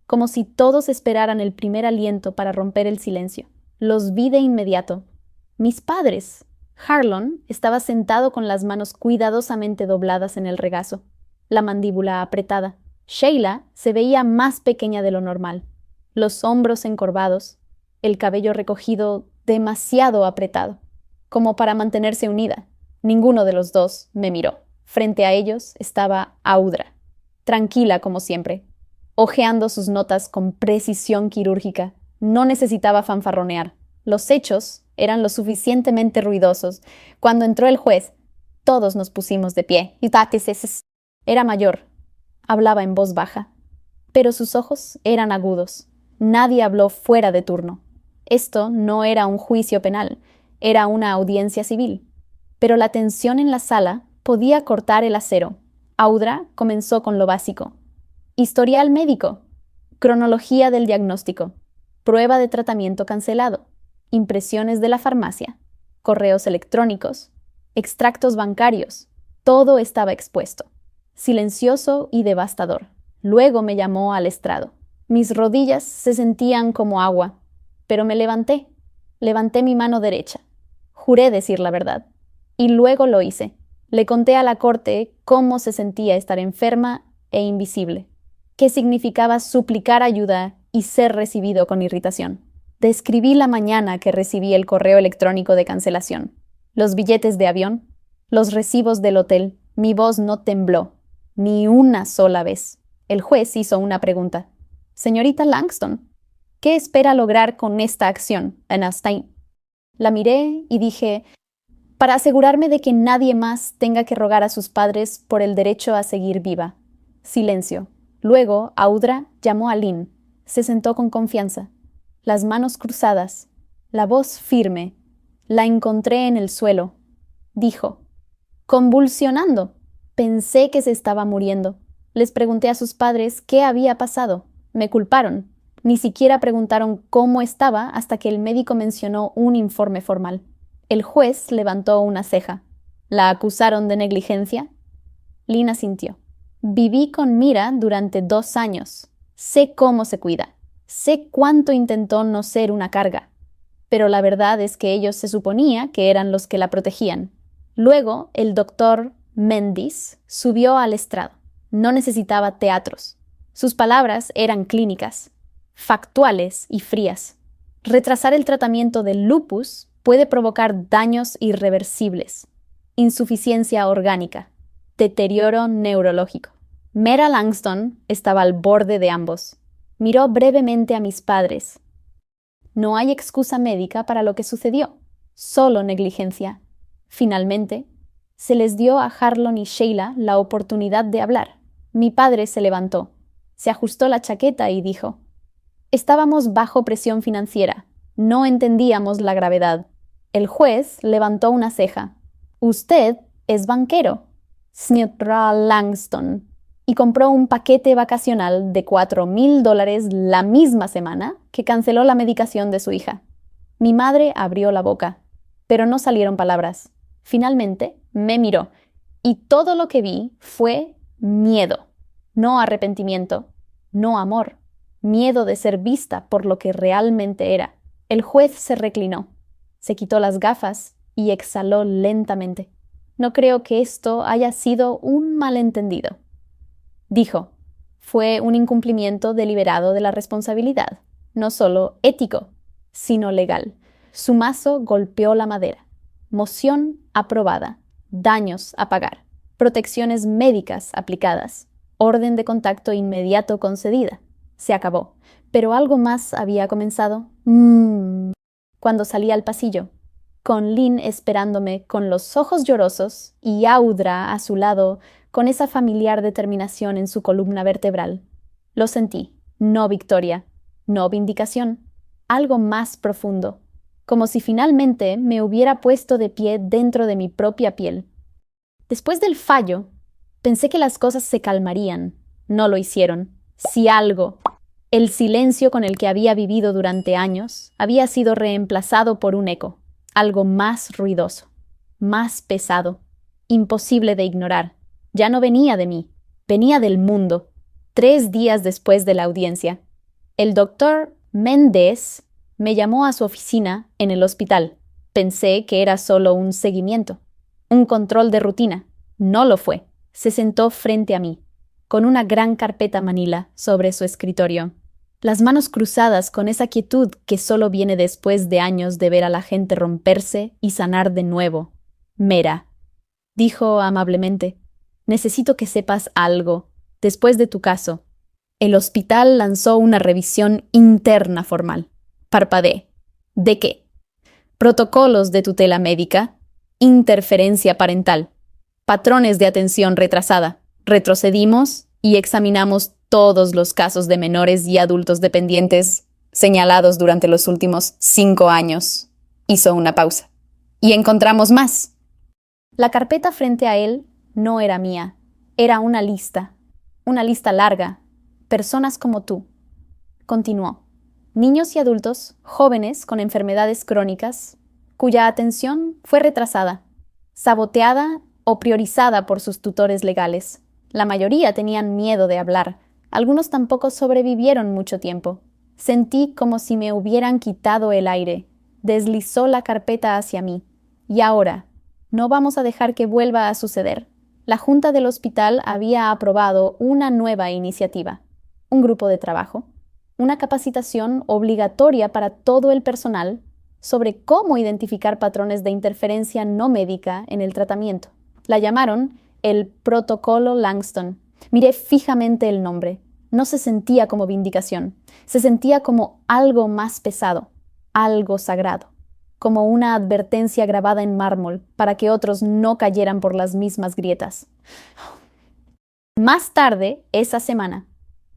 como si todos esperaran el primer aliento para romper el silencio. Los vi de inmediato. Mis padres. Harlon estaba sentado con las manos cuidadosamente dobladas en el regazo, la mandíbula apretada. Sheila se veía más pequeña de lo normal, los hombros encorvados, el cabello recogido demasiado apretado, como para mantenerse unida. Ninguno de los dos me miró. Frente a ellos estaba Audra, tranquila como siempre, hojeando sus notas con precisión quirúrgica. No necesitaba fanfarronear. Los hechos eran lo suficientemente ruidosos. Cuando entró el juez, todos nos pusimos de pie. Era mayor. Hablaba en voz baja, pero sus ojos eran agudos. Nadie habló fuera de turno. Esto no era un juicio penal, era una audiencia civil. Pero la tensión en la sala podía cortar el acero. Audra comenzó con lo básico. Historial médico, cronología del diagnóstico, prueba de tratamiento cancelado, impresiones de la farmacia, correos electrónicos, extractos bancarios. Todo estaba expuesto, silencioso y devastador. Luego me llamó al estrado. Mis rodillas se sentían como agua, pero me levanté. Levanté mi mano derecha. Juré decir la verdad. Y luego lo hice. Le conté a la corte cómo se sentía estar enferma e invisible, qué significaba suplicar ayuda y ser recibido con irritación. Describí la mañana que recibí el correo electrónico de cancelación, los billetes de avión, los recibos del hotel. Mi voz no tembló, ni una sola vez. El juez hizo una pregunta. Señorita Langston, ¿qué espera lograr con esta acción, Anastasia? La miré y dije, para asegurarme de que nadie más tenga que rogar a sus padres por el derecho a seguir viva. Silencio. Luego, Audra llamó a Lynn. Se sentó con confianza, las manos cruzadas, la voz firme. La encontré en el suelo. Dijo, convulsionando. Pensé que se estaba muriendo. Les pregunté a sus padres qué había pasado. Me culparon. Ni siquiera preguntaron cómo estaba hasta que el médico mencionó un informe formal. El juez levantó una ceja. ¿La acusaron de negligencia? Lynn asintió. Viví con Mira durante 2 años. Sé cómo se cuida. Sé cuánto intentó no ser una carga. Pero la verdad es que ellos se suponía que eran los que la protegían. Luego, el doctor Mendes subió al estrado. No necesitaba teatros. Sus palabras eran clínicas, factuales y frías. Retrasar el tratamiento del lupus puede provocar daños irreversibles, insuficiencia orgánica, deterioro neurológico. Mera Langston estaba al borde de ambos. Miró brevemente a mis padres. No hay excusa médica para lo que sucedió, solo negligencia. Finalmente, se les dio a Harlon y Sheila la oportunidad de hablar. Mi padre se levantó, se ajustó la chaqueta y dijo, estábamos bajo presión financiera, no entendíamos la gravedad. El juez levantó una ceja. Usted es banquero, señora Langston, y compró un paquete vacacional de $4,000 la misma semana que canceló la medicación de su hija. Mi madre abrió la boca, pero no salieron palabras. Finalmente me miró, y todo lo que vi fue miedo, no arrepentimiento, no amor, miedo de ser vista por lo que realmente era. El juez se reclinó, se quitó las gafas y exhaló lentamente. No creo que esto haya sido un malentendido. Dijo, fue un incumplimiento deliberado de la responsabilidad, no solo ético, sino legal. Su mazo golpeó la madera. Moción aprobada. Daños a pagar. Protecciones médicas aplicadas. Orden de contacto inmediato concedida. Se acabó. Pero algo más había comenzado. Cuando salí al pasillo, con Lynn esperándome con los ojos llorosos y Audra a su lado con esa familiar determinación en su columna vertebral. Lo sentí. No victoria, no vindicación. Algo más profundo. como si finalmente me hubiera puesto de pie dentro de mi propia piel. Después del fallo, pensé que las cosas se calmarían. No lo hicieron. Si algo, el silencio con el que había vivido durante años, había sido reemplazado por un eco, algo más ruidoso, más pesado, imposible de ignorar. Ya no venía de mí, venía del mundo. 3 días después de la audiencia, el doctor Méndez me llamó a su oficina en el hospital. Pensé que era solo un seguimiento, un control de rutina. No lo fue. Se sentó frente a mí, con una gran carpeta manila sobre su escritorio, las manos cruzadas con esa quietud que solo viene después de años de ver a la gente romperse y sanar de nuevo. Mera, dijo amablemente, necesito que sepas algo. Después de tu caso, el hospital lanzó una revisión interna formal. Parpadeé. ¿De qué? Protocolos de tutela médica, interferencia parental, patrones de atención retrasada. Retrocedimos y examinamos todos los casos de menores y adultos dependientes señalados durante los últimos 5 años. Hizo una pausa. Y encontramos más. La carpeta frente a él no era mía. Era una lista larga. Personas como tú. Continuó. Niños y adultos, jóvenes con enfermedades crónicas, cuya atención fue retrasada, saboteada o priorizada por sus tutores legales. La mayoría tenían miedo de hablar. Algunos tampoco sobrevivieron mucho tiempo. Sentí como si me hubieran quitado el aire. Deslizó la carpeta hacia mí. Y ahora, no vamos a dejar que vuelva a suceder. La Junta del Hospital había aprobado una nueva iniciativa. Un grupo de trabajo, una capacitación obligatoria para todo el personal sobre cómo identificar patrones de interferencia no médica en el tratamiento. La llamaron el Protocolo Langston. Miré fijamente el nombre. No se sentía como vindicación. Se sentía como algo más pesado, algo sagrado, como una advertencia grabada en mármol para que otros no cayeran por las mismas grietas. Más tarde, esa semana,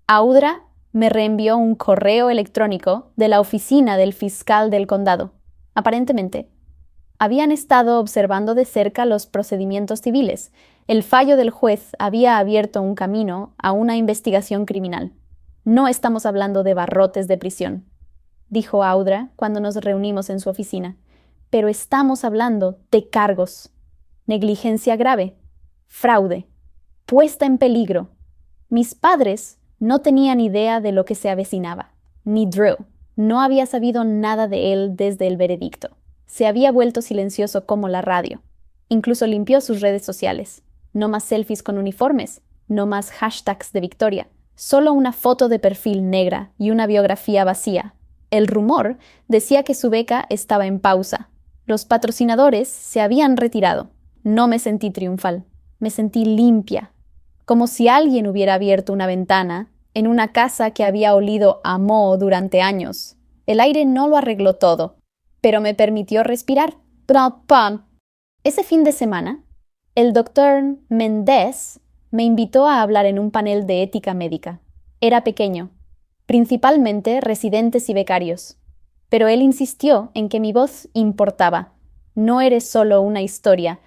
Audra me reenvió un correo electrónico de la oficina del fiscal del condado. Aparentemente, habían estado observando de cerca los procedimientos civiles. El fallo del juez había abierto un camino a una investigación criminal. No estamos hablando de barrotes de prisión, dijo Audra cuando nos reunimos en su oficina, pero estamos hablando de cargos, negligencia grave, fraude, puesta en peligro. Mis padres no tenían idea de lo que se avecinaba, ni Drew. No había sabido nada de él desde el veredicto. Se había vuelto silencioso como la radio. Incluso limpió sus redes sociales. No más selfies con uniformes, no más hashtags de victoria. Solo una foto de perfil negra y una biografía vacía. El rumor decía que su beca estaba en pausa. Los patrocinadores se habían retirado. No me sentí triunfal. Me sentí limpia, como si alguien hubiera abierto una ventana en una casa que había olido a moho durante años. El aire no lo arregló todo, pero me permitió respirar. Ese fin de semana, el doctor Méndez me invitó a hablar en un panel de ética médica. Era pequeño, principalmente residentes y becarios, pero él insistió en que mi voz importaba. No eres solo una historia,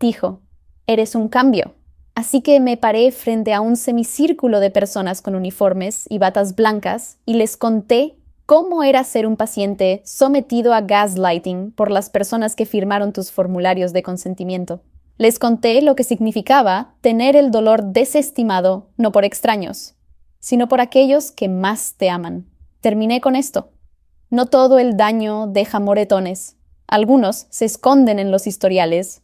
dijo, eres un cambio. Así que me paré frente a un semicírculo de personas con uniformes y batas blancas y les conté cómo era ser un paciente sometido a gaslighting por las personas que firmaron tus formularios de consentimiento. Les conté lo que significaba tener el dolor desestimado no por extraños, sino por aquellos que más te aman. Terminé con esto. No todo el daño deja moretones. Algunos se esconden en los historiales,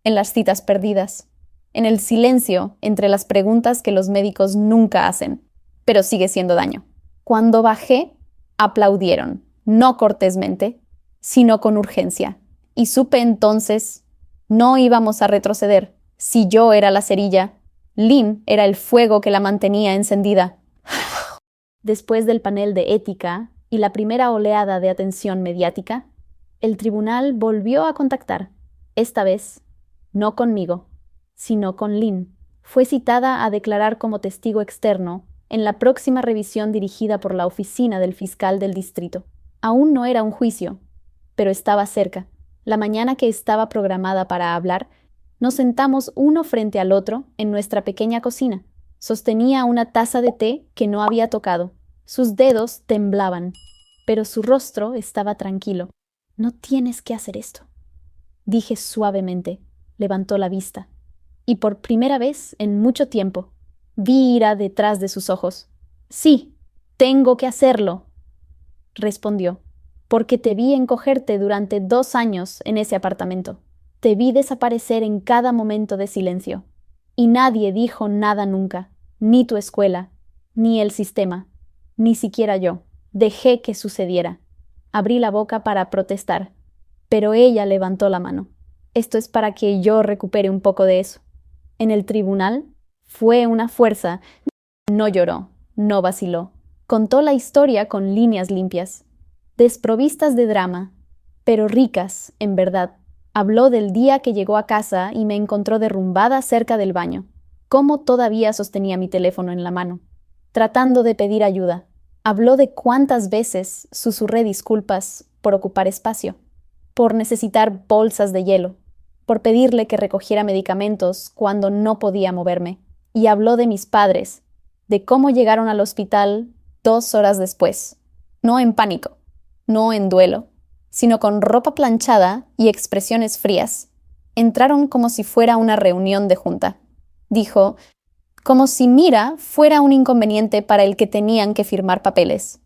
en las citas perdidas, en el silencio entre las preguntas que los médicos nunca hacen, pero sigue siendo daño. Cuando bajé, aplaudieron, no cortésmente, sino con urgencia, y supe entonces, no íbamos a retroceder. Si yo era la cerilla, Lynn era el fuego que la mantenía encendida. Después del panel de ética y la primera oleada de atención mediática, el tribunal volvió a contactar, esta vez, no conmigo, sino con Lynn. Fue citada a declarar como testigo externo en la próxima revisión dirigida por la oficina del fiscal del distrito. Aún no era un juicio, pero estaba cerca. La mañana que estaba programada para hablar, nos sentamos uno frente al otro en nuestra pequeña cocina. Sostenía una taza de té que no había tocado. Sus dedos temblaban, pero su rostro estaba tranquilo. No tienes que hacer esto, dije suavemente. Levantó la vista, y por primera vez en mucho tiempo, vi ira detrás de sus ojos. Sí, tengo que hacerlo, respondió, porque te vi encogerte durante 2 años en ese apartamento. Te vi desaparecer en cada momento de silencio. Y nadie dijo nada nunca, ni tu escuela, ni el sistema, ni siquiera yo. Dejé que sucediera. Abrí la boca para protestar, pero ella levantó la mano. Esto es para que yo recupere un poco de eso. En el tribunal fue una fuerza. No lloró, no vaciló. Contó la historia con líneas limpias, desprovistas de drama, pero ricas, en verdad. Habló del día que llegó a casa y me encontró derrumbada cerca del baño. Cómo todavía sostenía mi teléfono en la mano, tratando de pedir ayuda. Habló de cuántas veces susurré disculpas por ocupar espacio, por necesitar bolsas de hielo, por pedirle que recogiera medicamentos cuando no podía moverme. Y habló de mis padres, de cómo llegaron al hospital 2 horas después, no en pánico, no en duelo, sino con ropa planchada y expresiones frías. Entraron como si fuera una reunión de junta. Dijo, como si Mira fuera un inconveniente para el que tenían que firmar papeles.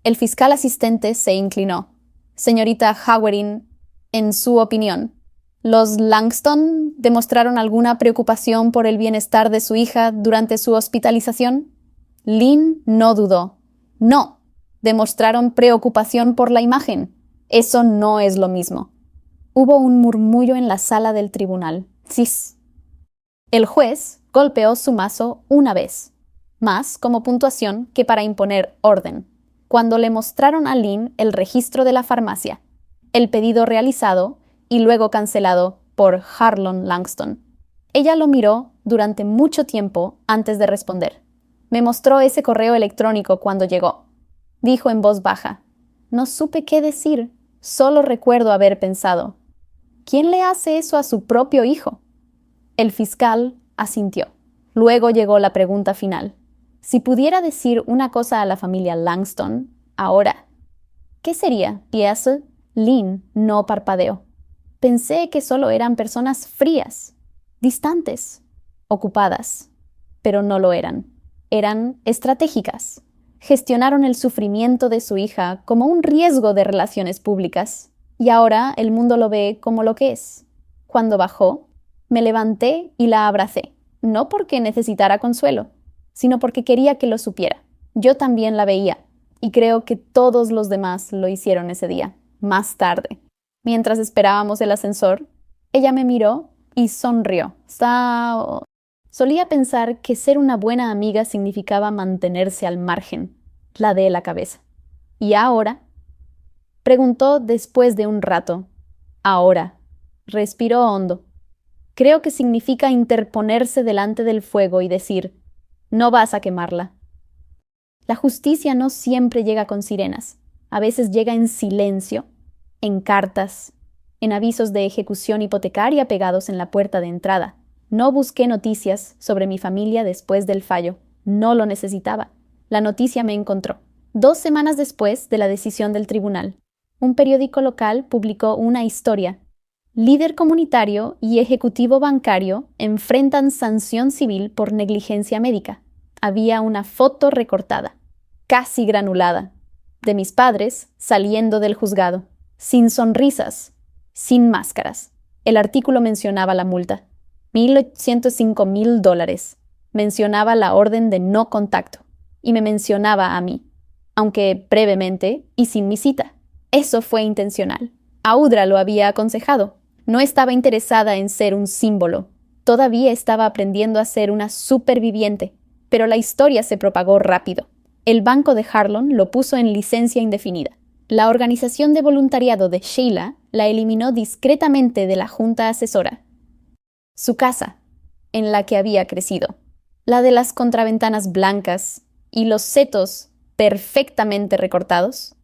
El fiscal asistente se inclinó. Señorita Hawering, en su opinión, ¿los Langston demostraron alguna preocupación por el bienestar de su hija durante su hospitalización? Lynn no dudó. No, demostraron preocupación por la imagen. Eso no es lo mismo. Hubo un murmullo en la sala del tribunal. Cis. El juez golpeó su mazo una vez, más como puntuación que para imponer orden, cuando le mostraron a Lynn el registro de la farmacia, el pedido realizado y luego cancelado por Harlan Langston. Ella lo miró durante mucho tiempo antes de responder. Me mostró ese correo electrónico cuando llegó. Dijo en voz baja. No supe qué decir, solo recuerdo haber pensado. ¿Quién le hace eso a su propio hijo? El fiscal asintió. Luego llegó la pregunta final. Si pudiera decir una cosa a la familia Langston, ahora, ¿qué sería? Pieza. Lynn no parpadeó. Pensé que solo eran personas frías, distantes, ocupadas, pero no lo eran. Eran estratégicas. Gestionaron el sufrimiento de su hija como un riesgo de relaciones públicas, y ahora el mundo lo ve como lo que es. Cuando bajó, me levanté y la abracé, no porque necesitara consuelo, sino porque quería que lo supiera. Yo también la veía, y creo que todos los demás lo hicieron ese día. Más tarde, mientras esperábamos el ascensor, ella me miró y sonrió. Solía pensar que ser una buena amiga significaba mantenerse al margen, la de la cabeza. ¿Y ahora? Preguntó después de un rato. Ahora. Respiró hondo. Creo que significa interponerse delante del fuego y decir, no vas a quemarla. La justicia no siempre llega con sirenas. A veces llega en silencio, en cartas, en avisos de ejecución hipotecaria pegados en la puerta de entrada. No busqué noticias sobre mi familia después del fallo. No lo necesitaba. La noticia me encontró. 2 semanas después de la decisión del tribunal, un periódico local publicó una historia. Líder comunitario y ejecutivo bancario enfrentan sanción civil por negligencia médica. Había una foto recortada, casi granulada, de mis padres saliendo del juzgado, sin sonrisas, sin máscaras. El artículo mencionaba la multa, $105,000. Mencionaba la orden de no contacto y me mencionaba a mí, aunque brevemente y sin mi cita. Eso fue intencional. Audra lo había aconsejado. No estaba interesada en ser un símbolo. Todavía estaba aprendiendo a ser una superviviente, pero la historia se propagó rápido. El banco de Harlan lo puso en licencia indefinida. La organización de voluntariado de Sheila la eliminó discretamente de la junta asesora. Su casa, en la que había crecido, la de las contraventanas blancas y los setos perfectamente recortados,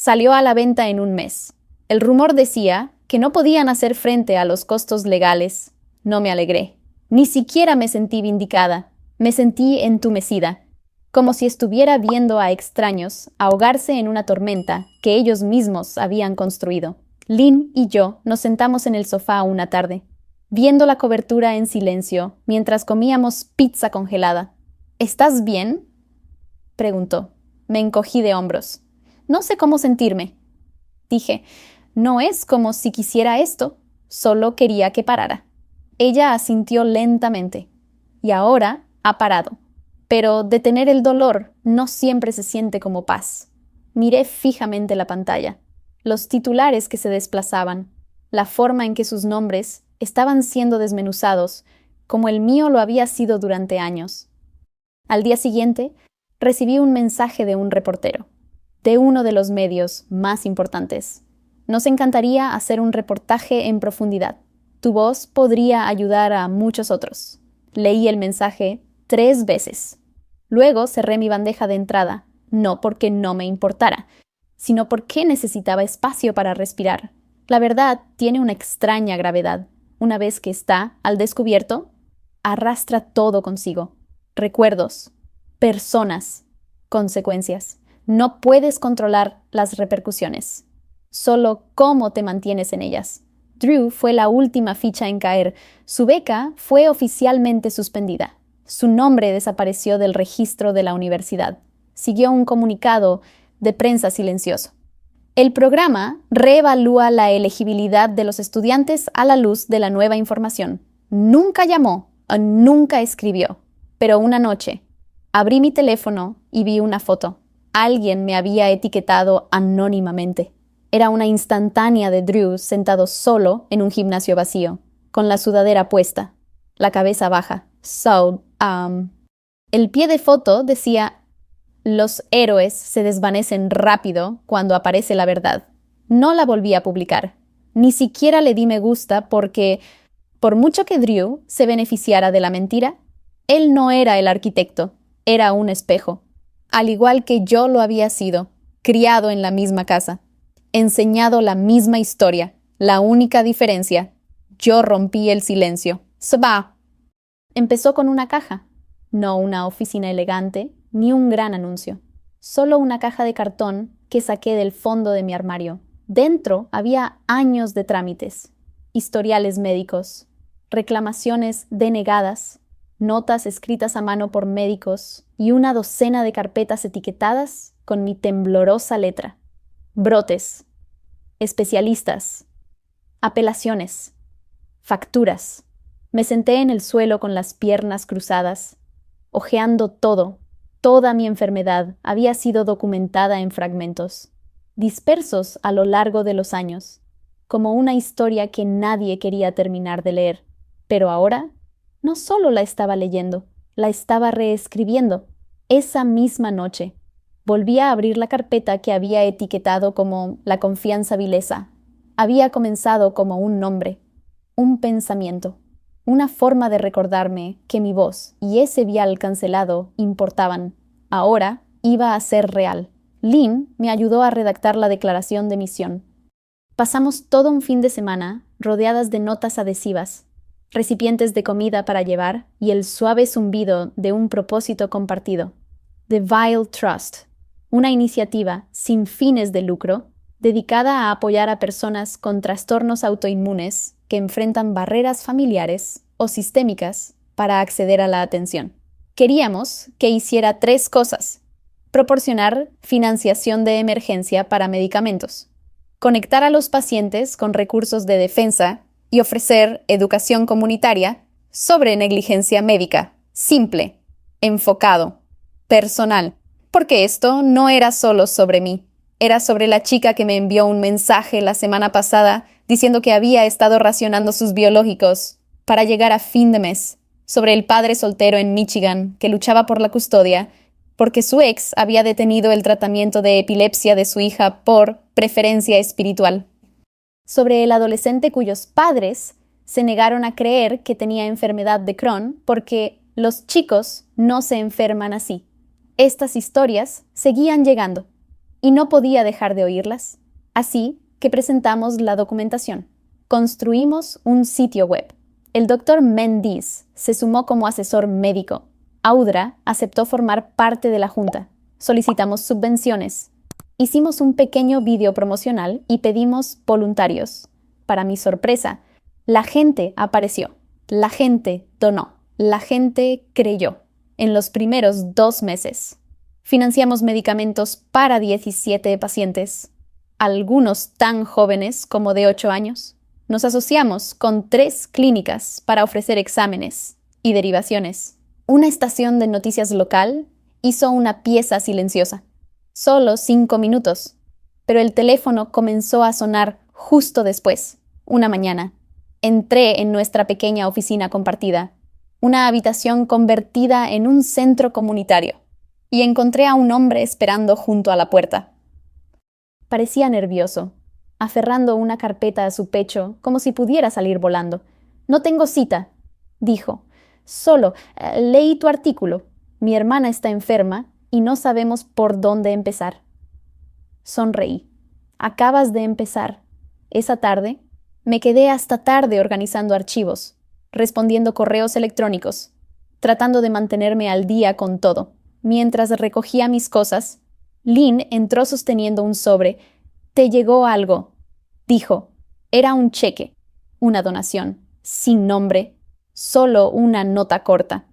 Salió a la venta en un mes. El rumor decía que no podían hacer frente a los costos legales. No me alegré. Ni siquiera me sentí vindicada. Me sentí entumecida, como si estuviera viendo a extraños ahogarse en una tormenta que ellos mismos habían construido. Lynn y yo nos sentamos en el sofá una tarde, viendo la cobertura en silencio mientras comíamos pizza congelada. ¿Estás bien?, preguntó. Me encogí de hombros. No sé cómo sentirme. Dije, no es como si quisiera esto, solo quería que parara. Ella asintió lentamente, y ahora ha parado. Pero detener el dolor no siempre se siente como paz. Miré fijamente la pantalla, los titulares que se desplazaban, la forma en que sus nombres estaban siendo desmenuzados, como el mío lo había sido durante años. Al día siguiente, recibí un mensaje de un reportero, de uno de los medios más importantes. Nos encantaría hacer un reportaje en profundidad. Tu voz podría ayudar a muchos otros. Leí el mensaje 3 veces. Luego cerré mi bandeja de entrada, no porque no me importara, sino porque necesitaba espacio para respirar. La verdad tiene una extraña gravedad. Una vez que está al descubierto, arrastra todo consigo. Recuerdos, personas, consecuencias. No puedes controlar las repercusiones, solo cómo te mantienes en ellas. Drew fue la última ficha en caer. Su beca fue oficialmente suspendida. Su nombre desapareció del registro de la universidad. Siguió un comunicado de prensa silencioso. El programa reevalúa la elegibilidad de los estudiantes a la luz de la nueva información. Nunca llamó o nunca escribió, pero una noche abrí mi teléfono y vi una foto. Alguien me había etiquetado anónimamente. Era una instantánea de Drew sentado solo en un gimnasio vacío, con la sudadera puesta, la cabeza baja. El pie de foto decía: los héroes se desvanecen rápido cuando aparece la verdad. No la volví a publicar. Ni siquiera le di me gusta porque, por mucho que Drew se beneficiara de la mentira, él no era el arquitecto, era un espejo. Al igual que yo lo había sido, criado en la misma casa, enseñado la misma historia. La única diferencia, yo rompí el silencio. Sba. Empezó con una caja, no una oficina elegante, ni un gran anuncio. Solo una caja de cartón que saqué del fondo de mi armario. Dentro había años de trámites, historiales médicos, reclamaciones denegadas, notas escritas a mano por médicos y una docena de carpetas etiquetadas con mi temblorosa letra. Brotes, especialistas, apelaciones, facturas. Me senté en el suelo con las piernas cruzadas, hojeando todo. Toda mi enfermedad había sido documentada en fragmentos, dispersos a lo largo de los años, como una historia que nadie quería terminar de leer. Pero ahora, no solo la estaba leyendo, la estaba reescribiendo. Esa misma noche, volví a abrir la carpeta que había etiquetado como la confianza vilesa. Había comenzado como un nombre, un pensamiento, una forma de recordarme que mi voz y ese vial cancelado importaban. Ahora iba a ser real. Lynn me ayudó a redactar la declaración de misión. Pasamos todo un fin de semana rodeadas de notas adhesivas, recipientes de comida para llevar y el suave zumbido de un propósito compartido. The Vile Trust, una iniciativa sin fines de lucro dedicada a apoyar a personas con trastornos autoinmunes que enfrentan barreras familiares o sistémicas para acceder a la atención. Queríamos que hiciera 3 cosas: proporcionar financiación de emergencia para medicamentos, conectar a los pacientes con recursos de defensa y ofrecer educación comunitaria sobre negligencia médica, simple, enfocado, personal, porque esto no era solo sobre mí. Era sobre la chica que me envió un mensaje la semana pasada diciendo que había estado racionando sus biológicos para llegar a fin de mes, sobre el padre soltero en Michigan que luchaba por la custodia porque su ex había detenido el tratamiento de epilepsia de su hija por preferencia espiritual, sobre el adolescente cuyos padres se negaron a creer que tenía enfermedad de Crohn porque los chicos no se enferman así. Estas historias seguían llegando. y no podía dejar de oírlas. Así que presentamos la documentación. Construimos un sitio web. El doctor Mendiz se sumó como asesor médico. Audra aceptó formar parte de la junta. Solicitamos subvenciones. Hicimos un pequeño vídeo promocional y pedimos voluntarios. Para mi sorpresa, la gente apareció. La gente donó. La gente creyó. En los primeros 2 meses. Financiamos medicamentos para 17 pacientes, algunos tan jóvenes como de 8 años. Nos asociamos con 3 clínicas para ofrecer exámenes y derivaciones. Una estación de noticias local hizo una pieza silenciosa. Solo 5 minutos. Pero el teléfono comenzó a sonar justo después, una mañana. Entré en nuestra pequeña oficina compartida, una habitación convertida en un centro comunitario, y encontré a un hombre esperando junto a la puerta. Parecía nervioso, aferrando una carpeta a su pecho como si pudiera salir volando. «No tengo cita», dijo. «Solo leí tu artículo. Mi hermana está enferma y no sabemos por dónde empezar». Sonreí. «Acabas de empezar. Esa tarde me quedé hasta tarde organizando archivos, respondiendo correos electrónicos, tratando de mantenerme al día con todo. Mientras recogía mis cosas, Lynn entró sosteniendo un sobre. «Te llegó algo», dijo. Era un cheque, una donación, sin nombre, solo una nota corta.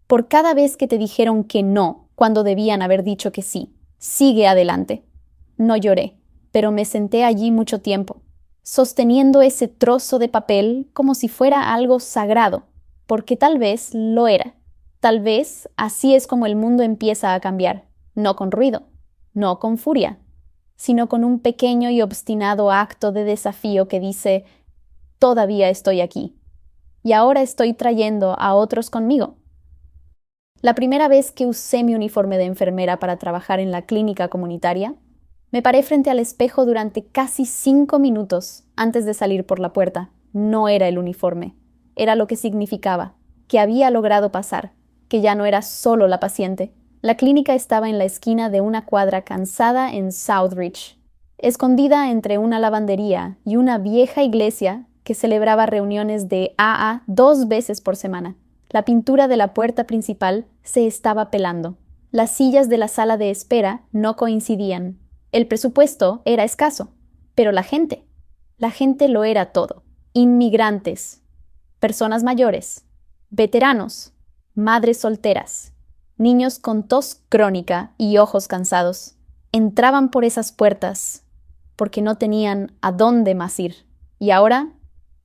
«Por cada vez que te dijeron que no, cuando debían haber dicho que sí, sigue adelante». No lloré, pero me senté allí mucho tiempo, sosteniendo ese trozo de papel como si fuera algo sagrado, porque tal vez lo era. Tal vez así es como el mundo empieza a cambiar, no con ruido, no con furia, sino con un pequeño y obstinado acto de desafío que dice: «Todavía estoy aquí, y ahora estoy trayendo a otros conmigo». La primera vez que usé mi uniforme de enfermera para trabajar en la clínica comunitaria, me paré frente al espejo durante casi 5 minutos antes de salir por la puerta. No era el uniforme, era lo que significaba, que había logrado pasar, que ya no era solo la paciente. La clínica estaba en la esquina de una cuadra cansada en Southridge, escondida entre una lavandería y una vieja iglesia que celebraba reuniones de AA 2 veces por semana. La pintura de la puerta principal se estaba pelando. Las sillas de la sala de espera no coincidían. El presupuesto era escaso, pero la gente lo era todo. Inmigrantes, personas mayores, veteranos, madres solteras, niños con tos crónica y ojos cansados. Entraban por esas puertas porque no tenían a dónde más ir. Y ahora,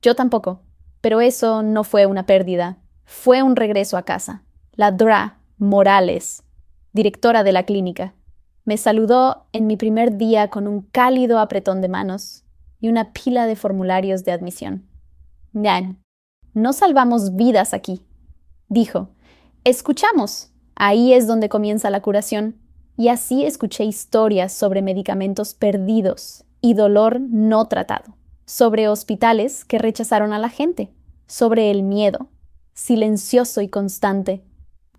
yo tampoco. Pero eso no fue una pérdida, fue un regreso a casa. La Dra. Morales, directora de la clínica, me saludó en mi primer día con un cálido apretón de manos y una pila de formularios de admisión. «Nan, no salvamos vidas aquí», dijo. «Escuchamos. Ahí es donde comienza la curación». Y así escuché historias sobre medicamentos perdidos y dolor no tratado, sobre hospitales que rechazaron a la gente, sobre el miedo, silencioso y constante,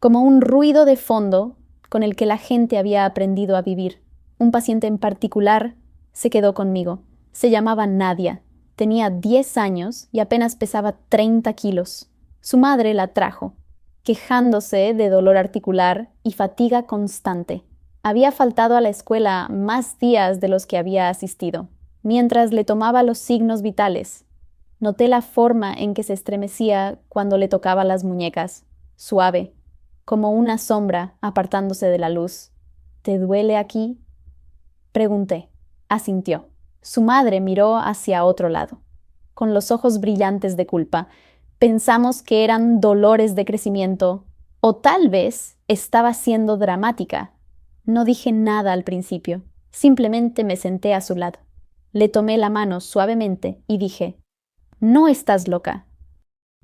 como un ruido de fondo con el que la gente había aprendido a vivir. Un paciente en particular se quedó conmigo. Se llamaba Nadia. Tenía 10 años y apenas pesaba 30 kilos. Su madre la trajo, quejándose de dolor articular y fatiga constante. Había faltado a la escuela más días de los que había asistido. Mientras le tomaba los signos vitales, noté la forma en que se estremecía cuando le tocaba las muñecas, suave, como una sombra apartándose de la luz. «¿Te duele aquí?», pregunté. Asintió. Su madre miró hacia otro lado, con los ojos brillantes de culpa. Pensamos que eran dolores de crecimiento, o tal vez estaba siendo dramática. No dije nada al principio, simplemente me senté a su lado. Le tomé la mano suavemente y dije: «No estás loca.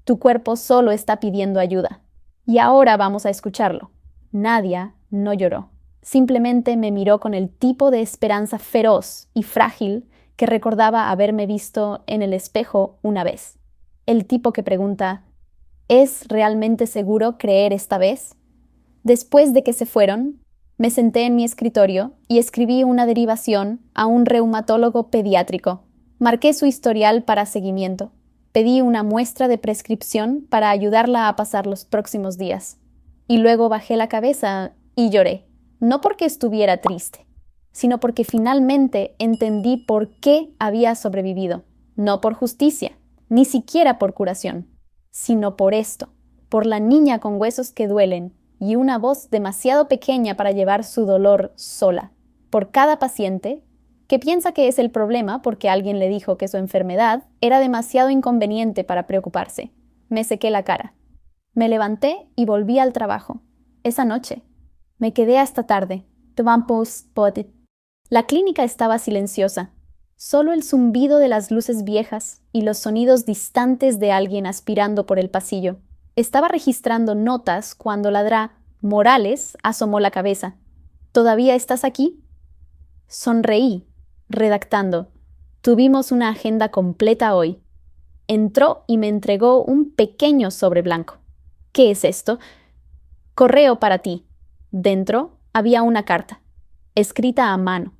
Tu cuerpo solo está pidiendo ayuda. Y ahora vamos a escucharlo». Nadia no lloró. Simplemente me miró con el tipo de esperanza feroz y frágil que recordaba haberme visto en el espejo una vez. El tipo que pregunta: ¿es realmente seguro creer esta vez? Después de que se fueron, Me senté en mi escritorio y escribí una derivación a un reumatólogo pediátrico. Marqué su historial para seguimiento. Pedí una muestra de prescripción para ayudarla a pasar los próximos días. Y luego bajé la cabeza y lloré, no porque estuviera triste, sino porque finalmente entendí por qué había sobrevivido, no por justicia, ni siquiera por curación, sino por esto, por la niña con huesos que duelen y una voz demasiado pequeña para llevar su dolor sola, por cada paciente que piensa que es el problema porque alguien le dijo que su enfermedad era demasiado inconveniente para preocuparse. Me sequé la cara. Me levanté y volví al trabajo. Esa noche. Me quedé hasta tarde. La clínica estaba silenciosa. Solo el zumbido de las luces viejas y los sonidos distantes de alguien aspirando por el pasillo. Estaba registrando notas cuando ladrá. Morales asomó la cabeza. ¿Todavía estás aquí? Sonreí, redactando. Tuvimos una agenda completa hoy. Entró y me entregó un pequeño sobre blanco. ¿Qué es esto? Correo para ti. Dentro había una carta, escrita a mano,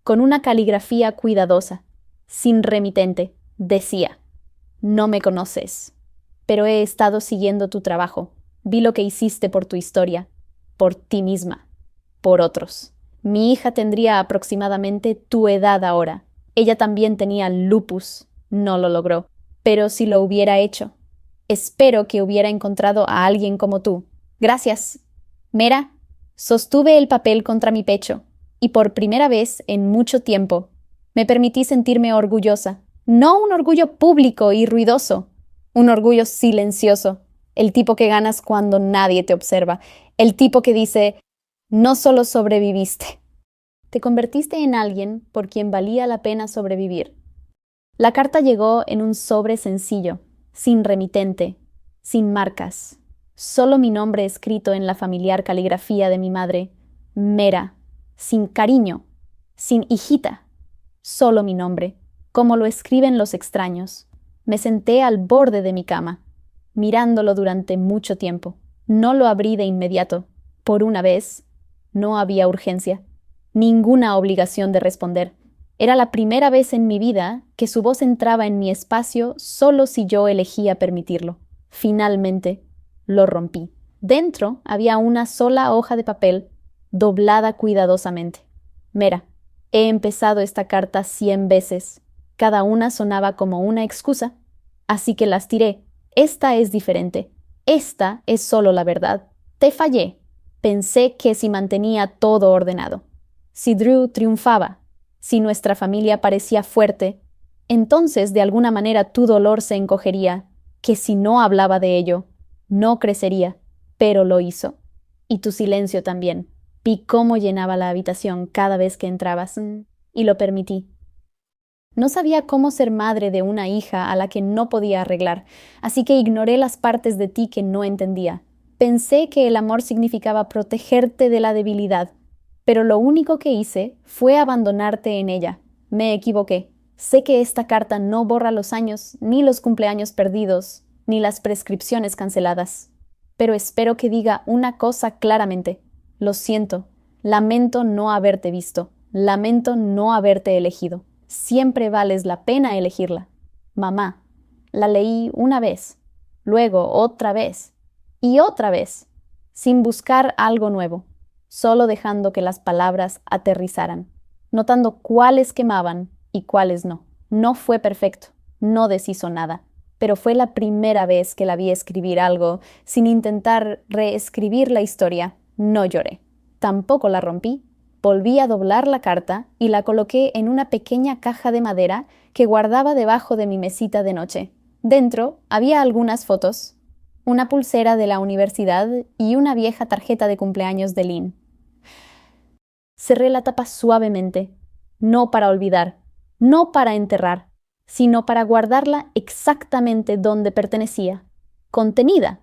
con una caligrafía cuidadosa, sin remitente. Decía: no me conoces, pero he estado siguiendo tu trabajo. Vi lo que hiciste por tu historia, por ti misma, por otros. Mi hija tendría aproximadamente tu edad ahora. Ella también tenía lupus. No lo logró. Pero si lo hubiera hecho, espero que hubiera encontrado a alguien como tú. Gracias. Mera, sostuve el papel contra mi pecho, y por primera vez en mucho tiempo me permití sentirme orgullosa. No un orgullo público y ruidoso, un orgullo silencioso, el tipo que ganas cuando nadie te observa, el tipo que dice: no solo sobreviviste, te convertiste en alguien por quien valía la pena sobrevivir. La carta llegó en un sobre sencillo, sin remitente, sin marcas, solo mi nombre escrito en la familiar caligrafía de mi madre, Mera, sin cariño, sin hijita, solo mi nombre, como lo escriben los extraños. Me senté al borde de mi cama, mirándolo durante mucho tiempo. No lo abrí de inmediato. Por una vez, no había urgencia, ninguna obligación de responder. Era la primera vez en mi vida que su voz entraba en mi espacio solo si yo elegía permitirlo. Finalmente, lo rompí. Dentro había una sola hoja de papel, doblada cuidadosamente. Mera, he empezado esta carta 100 veces. Cada una sonaba como una excusa, así que las tiré. Esta es diferente. Esta es solo la verdad. Te fallé. Pensé que si mantenía todo ordenado, si Drew triunfaba, si nuestra familia parecía fuerte, entonces de alguna manera tu dolor se encogería, que si no hablaba de ello, no crecería, pero lo hizo. Y tu silencio también. Vi cómo llenaba la habitación cada vez que entrabas, y lo permití. No sabía cómo ser madre de una hija a la que no podía arreglar, así que ignoré las partes de ti que no entendía. Pensé que el amor significaba protegerte de la debilidad, pero lo único que hice fue abandonarte en ella. Me equivoqué. Sé que esta carta no borra los años, ni los cumpleaños perdidos, ni las prescripciones canceladas. Pero espero que diga una cosa claramente. Lo siento. Lamento no haberte visto. Lamento no haberte elegido. Siempre vales la pena elegirla. Mamá, la leí una vez, luego otra vez y otra vez, sin buscar algo nuevo, solo dejando que las palabras aterrizaran, notando cuáles quemaban y cuáles no. No fue perfecto, no deshizo nada, pero fue la primera vez que la vi escribir algo sin intentar reescribir la historia. No lloré, tampoco la rompí. Volví a doblar la carta y la coloqué en una pequeña caja de madera que guardaba debajo de mi mesita de noche. Dentro había algunas fotos, una pulsera de la universidad y una vieja tarjeta de cumpleaños de Lynn. Cerré la tapa suavemente, no para olvidar, no para enterrar, sino para guardarla exactamente donde pertenecía, contenida,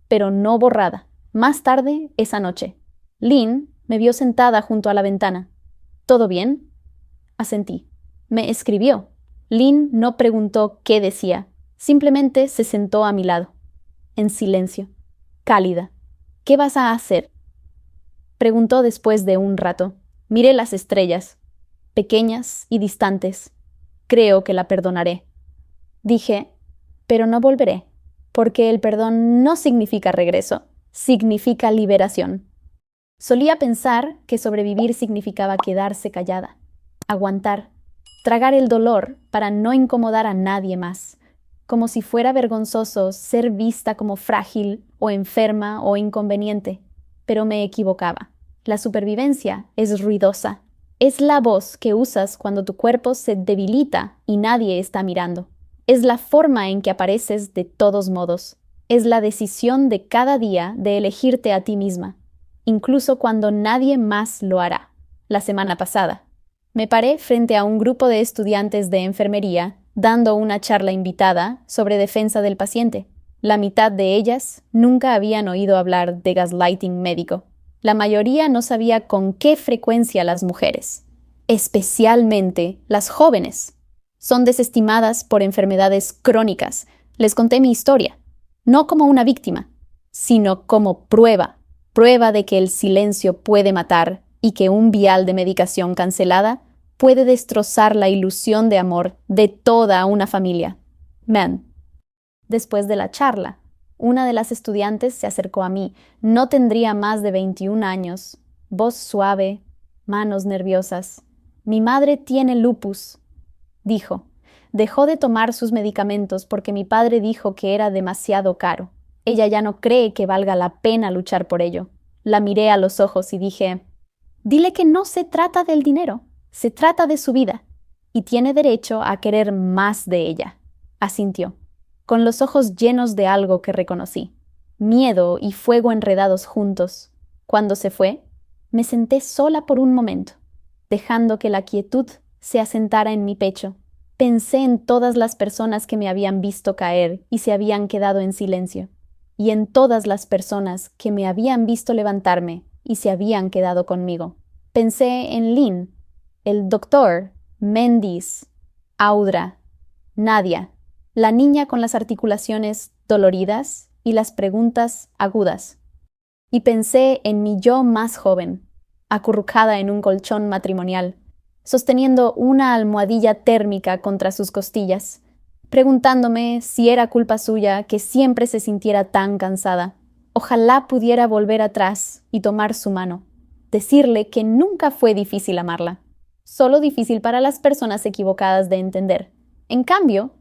pero no borrada. Más tarde, esa noche, Lynn me vio sentada junto a la ventana. ¿Todo bien? Asentí. Me escribió. Lynn no preguntó qué decía, simplemente se sentó a mi lado, en silencio, cálida. ¿Qué vas a hacer? Preguntó después de un rato. Miré las estrellas, pequeñas y distantes. Creo que la perdonaré. Dije, pero no volveré, porque el perdón no significa regreso, significa liberación. Solía pensar que sobrevivir significaba quedarse callada, aguantar, tragar el dolor para no incomodar a nadie más, como si fuera vergonzoso ser vista como frágil o enferma o inconveniente. Pero me equivocaba. La supervivencia es ruidosa. Es la voz que usas cuando tu cuerpo se debilita y nadie está mirando. Es la forma en que apareces de todos modos. Es la decisión de cada día de elegirte a ti misma, incluso cuando nadie más lo hará. La semana pasada, me paré frente a un grupo de estudiantes de enfermería dando una charla invitada sobre defensa del paciente. La mitad de ellas nunca habían oído hablar de gaslighting médico. La mayoría no sabía con qué frecuencia las mujeres, especialmente las jóvenes, son desestimadas por enfermedades crónicas. Les conté mi historia, no como una víctima, sino como prueba de que el silencio puede matar y que un vial de medicación cancelada puede destrozar la ilusión de amor de toda una familia. Man. Después de la charla, una de las estudiantes se acercó a mí. No tendría más de 21 años, voz suave, manos nerviosas. Mi madre tiene lupus, dijo. Dejó de tomar sus medicamentos porque mi padre dijo que era demasiado caro. Ella ya no cree que valga la pena luchar por ello. La miré a los ojos y dije, dile que no se trata del dinero, se trata de su vida, y tiene derecho a querer más de ella. Asintió, con los ojos llenos de algo que reconocí. Miedo y fuego enredados juntos. Cuando se fue, me senté sola por un momento, dejando que la quietud se asentara en mi pecho. Pensé en todas las personas que me habían visto caer y se habían quedado en silencio, y en todas las personas que me habían visto levantarme y se habían quedado conmigo. Pensé en Lynn, el doctor, Mendiz, Audra, Nadia, la niña con las articulaciones doloridas y las preguntas agudas. Y pensé en mi yo más joven, acurrucada en un colchón matrimonial, sosteniendo una almohadilla térmica contra sus costillas, preguntándome si era culpa suya que siempre se sintiera tan cansada. Ojalá pudiera volver atrás y tomar su mano, decirle que nunca fue difícil amarla, solo difícil para las personas equivocadas de entender. En cambio,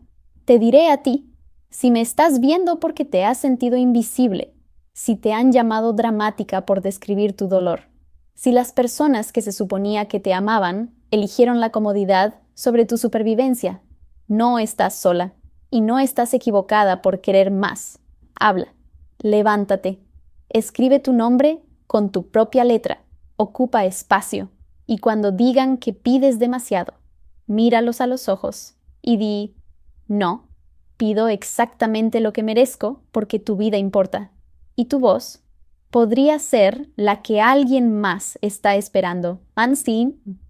te diré a ti, si me estás viendo porque te has sentido invisible, si te han llamado dramática por describir tu dolor, si las personas que se suponía que te amaban eligieron la comodidad sobre tu supervivencia, no estás sola y no estás equivocada por querer más. Habla, levántate, escribe tu nombre con tu propia letra, ocupa espacio, y cuando digan que pides demasiado, míralos a los ojos y di, no, pido exactamente lo que merezco porque tu vida importa, y tu voz podría ser la que alguien más está esperando. Unseen.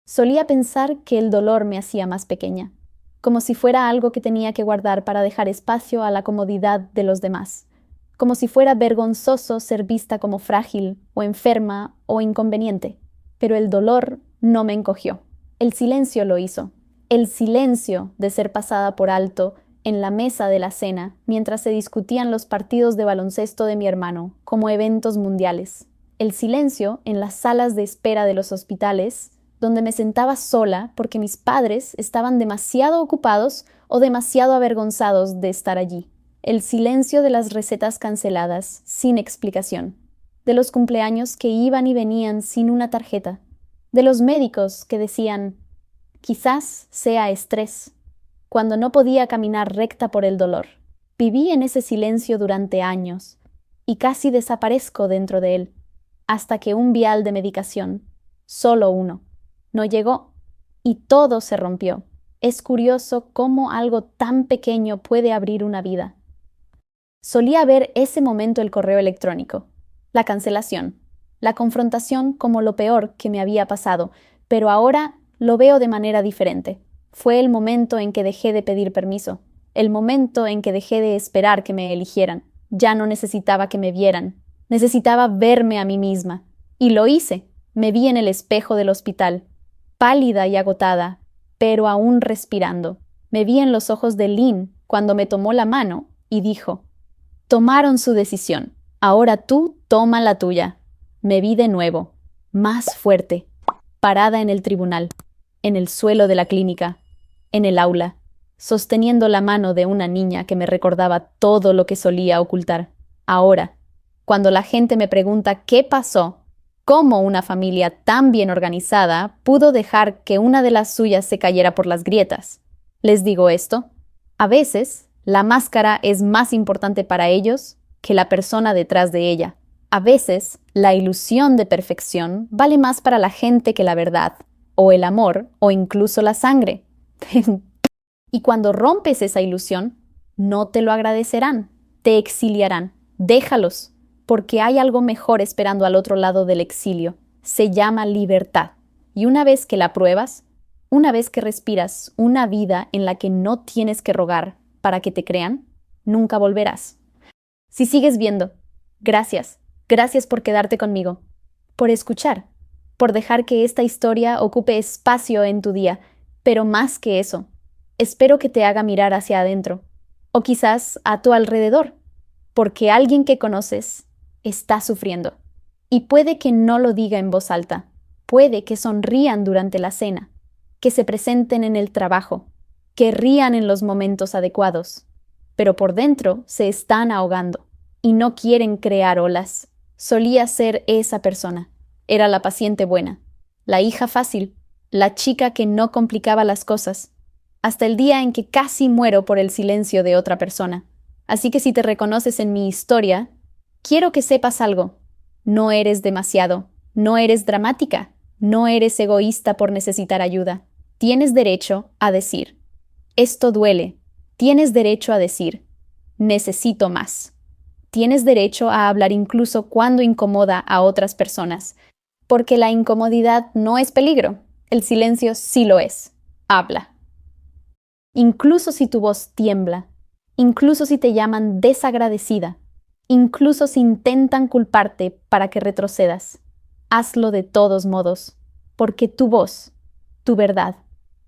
Solía pensar que el dolor me hacía más pequeña, como si fuera algo que tenía que guardar para dejar espacio a la comodidad de los demás, como si fuera vergonzoso ser vista como frágil o enferma o inconveniente. Pero el dolor no me encogió. El silencio lo hizo. El silencio de ser pasada por alto en la mesa de la cena mientras se discutían los partidos de baloncesto de mi hermano como eventos mundiales. El silencio en las salas de espera de los hospitales, donde me sentaba sola porque mis padres estaban demasiado ocupados o demasiado avergonzados de estar allí. El silencio de las recetas canceladas sin explicación, de los cumpleaños que iban y venían sin una tarjeta, de los médicos que decían, quizás sea estrés, cuando no podía caminar recta por el dolor. Viví en ese silencio durante años y casi desaparezco dentro de él, hasta que un vial de medicación, solo uno, no llegó y todo se rompió. Es curioso cómo algo tan pequeño puede abrir una vida. Solía ver ese momento el correo electrónico, la cancelación, la confrontación como lo peor que me había pasado, pero ahora lo veo de manera diferente. Fue el momento en que dejé de pedir permiso, el momento en que dejé de esperar que me eligieran. Ya no necesitaba que me vieran, Necesitaba verme a mí misma. Y lo hice. Me vi en el espejo del hospital, pálida y agotada, pero aún respirando. Me vi en los ojos de Lynn cuando me tomó la mano y dijo: «Tomaron su decisión. Ahora tú toma la tuya». Me vi de nuevo, más fuerte, parada en el tribunal, en el suelo de la clínica, en el aula, sosteniendo la mano de una niña que me recordaba todo lo que solía ocultar. Ahora, cuando la gente me pregunta qué pasó, cómo una familia tan bien organizada pudo dejar que una de las suyas se cayera por las grietas, les digo esto: a veces la máscara es más importante para ellos que la persona detrás de ella. A veces la ilusión de perfección vale más para la gente que la verdad, o el amor, o incluso la sangre. Y cuando rompes esa ilusión, no te lo agradecerán, te exiliarán. Déjalos, porque hay algo mejor esperando al otro lado del exilio. Se llama libertad. Y una vez que la pruebas, una vez que respiras una vida en la que no tienes que rogar para que te crean, nunca volverás. Si sigues viendo, gracias. Gracias por quedarte conmigo, por escuchar, por dejar que esta historia ocupe espacio en tu día, pero más que eso, espero que te haga mirar hacia adentro, o quizás a tu alrededor, porque alguien que conoces está sufriendo. Y puede que no lo diga en voz alta, puede que sonrían durante la cena, que se presenten en el trabajo, que rían en los momentos adecuados, pero por dentro se están ahogando y no quieren crear olas. Solía ser esa persona. Era la paciente buena, la hija fácil, la chica que no complicaba las cosas, hasta el día en que casi muero por el silencio de otra persona. Así que si te reconoces en mi historia, quiero que sepas algo. No eres demasiado, no eres dramática, no eres egoísta por necesitar ayuda. Tienes derecho a decir: esto duele. Tienes derecho a decir: necesito más. Tienes derecho a hablar incluso cuando incomoda a otras personas, porque la incomodidad no es peligro, el silencio sí lo es. Habla. Incluso si tu voz tiembla, incluso si te llaman desagradecida, incluso si intentan culparte para que retrocedas, hazlo de todos modos, porque tu voz, tu verdad,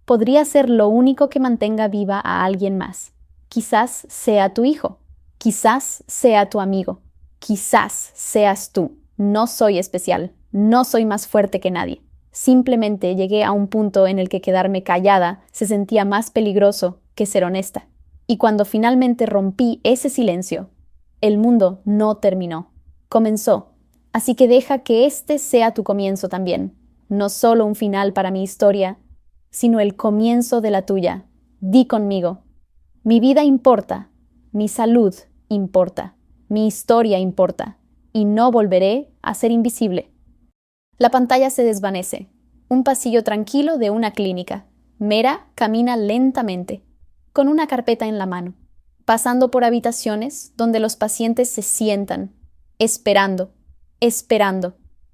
podría ser lo único que mantenga viva a alguien más. Quizás sea tu hijo. Quizás sea tu amigo, quizás seas tú. No soy especial, no soy más fuerte que nadie. Simplemente llegué a un punto en el que quedarme callada se sentía más peligroso que ser honesta. Y cuando finalmente rompí ese silencio, el mundo no terminó, comenzó. Así que deja que este sea tu comienzo también. No solo un final para mi historia, sino el comienzo de la tuya. Di conmigo: mi vida importa, mi salud importa, mi historia importa, y no volveré a ser invisible. La pantalla se desvanece. Un pasillo tranquilo de una clínica. Mera camina lentamente, con una carpeta en la mano, pasando por habitaciones donde los pacientes se sientan, esperando,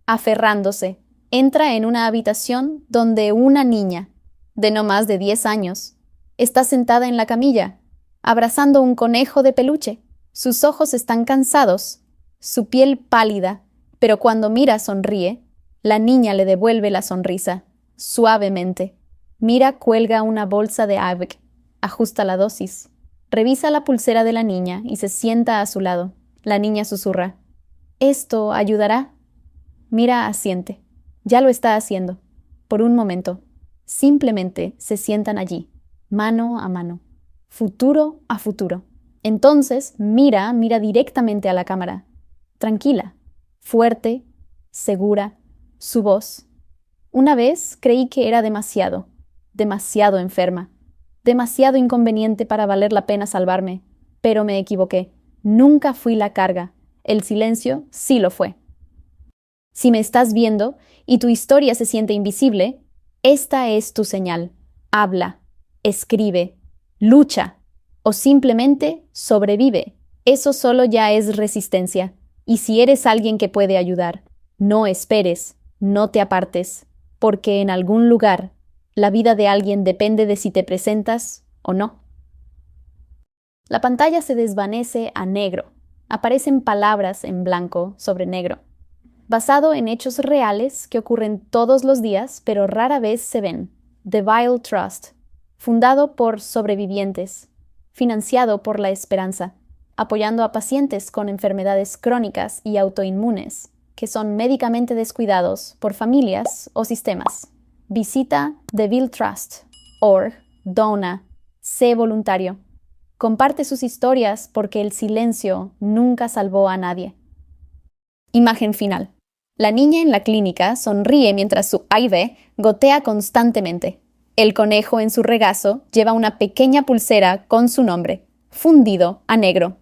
aferrándose. Entra en una habitación donde una niña, de no más de 10 años, está sentada en la camilla, abrazando un conejo de peluche. Sus ojos están cansados, su piel pálida, pero cuando Mira sonríe, la niña le devuelve la sonrisa, suavemente. Mira cuelga una bolsa de Avec, ajusta la dosis, revisa la pulsera de la niña y se sienta a su lado. La niña susurra: ¿esto ayudará? Mira asiente. Ya lo está haciendo. Por un momento, simplemente se sientan allí, mano a mano, futuro a futuro. Entonces mira directamente a la cámara, tranquila, fuerte, segura, su voz. Una vez creí que era demasiado enferma, demasiado inconveniente para valer la pena salvarme, pero me equivoqué. Nunca fui la carga, el silencio sí lo fue. Si me estás viendo y tu historia se siente invisible, esta es tu señal. Habla, escribe, lucha. O simplemente sobrevive. Eso solo ya es resistencia. Y si eres alguien que puede ayudar, no esperes, no te apartes, porque en algún lugar la vida de alguien depende de si te presentas o no. La pantalla se desvanece a negro. Aparecen palabras en blanco sobre negro, basado en hechos reales que ocurren todos los días, pero rara vez se ven. The Vile Trust, fundado por sobrevivientes, financiado por la esperanza, apoyando a pacientes con enfermedades crónicas y autoinmunes, que son médicamente descuidados por familias o sistemas. Visita theviletrust.org, dona, sé voluntario. Comparte sus historias porque el silencio nunca salvó a nadie. Imagen final. La niña en la clínica sonríe mientras su IV gotea constantemente. El conejo en su regazo lleva una pequeña pulsera con su nombre, fundido a negro.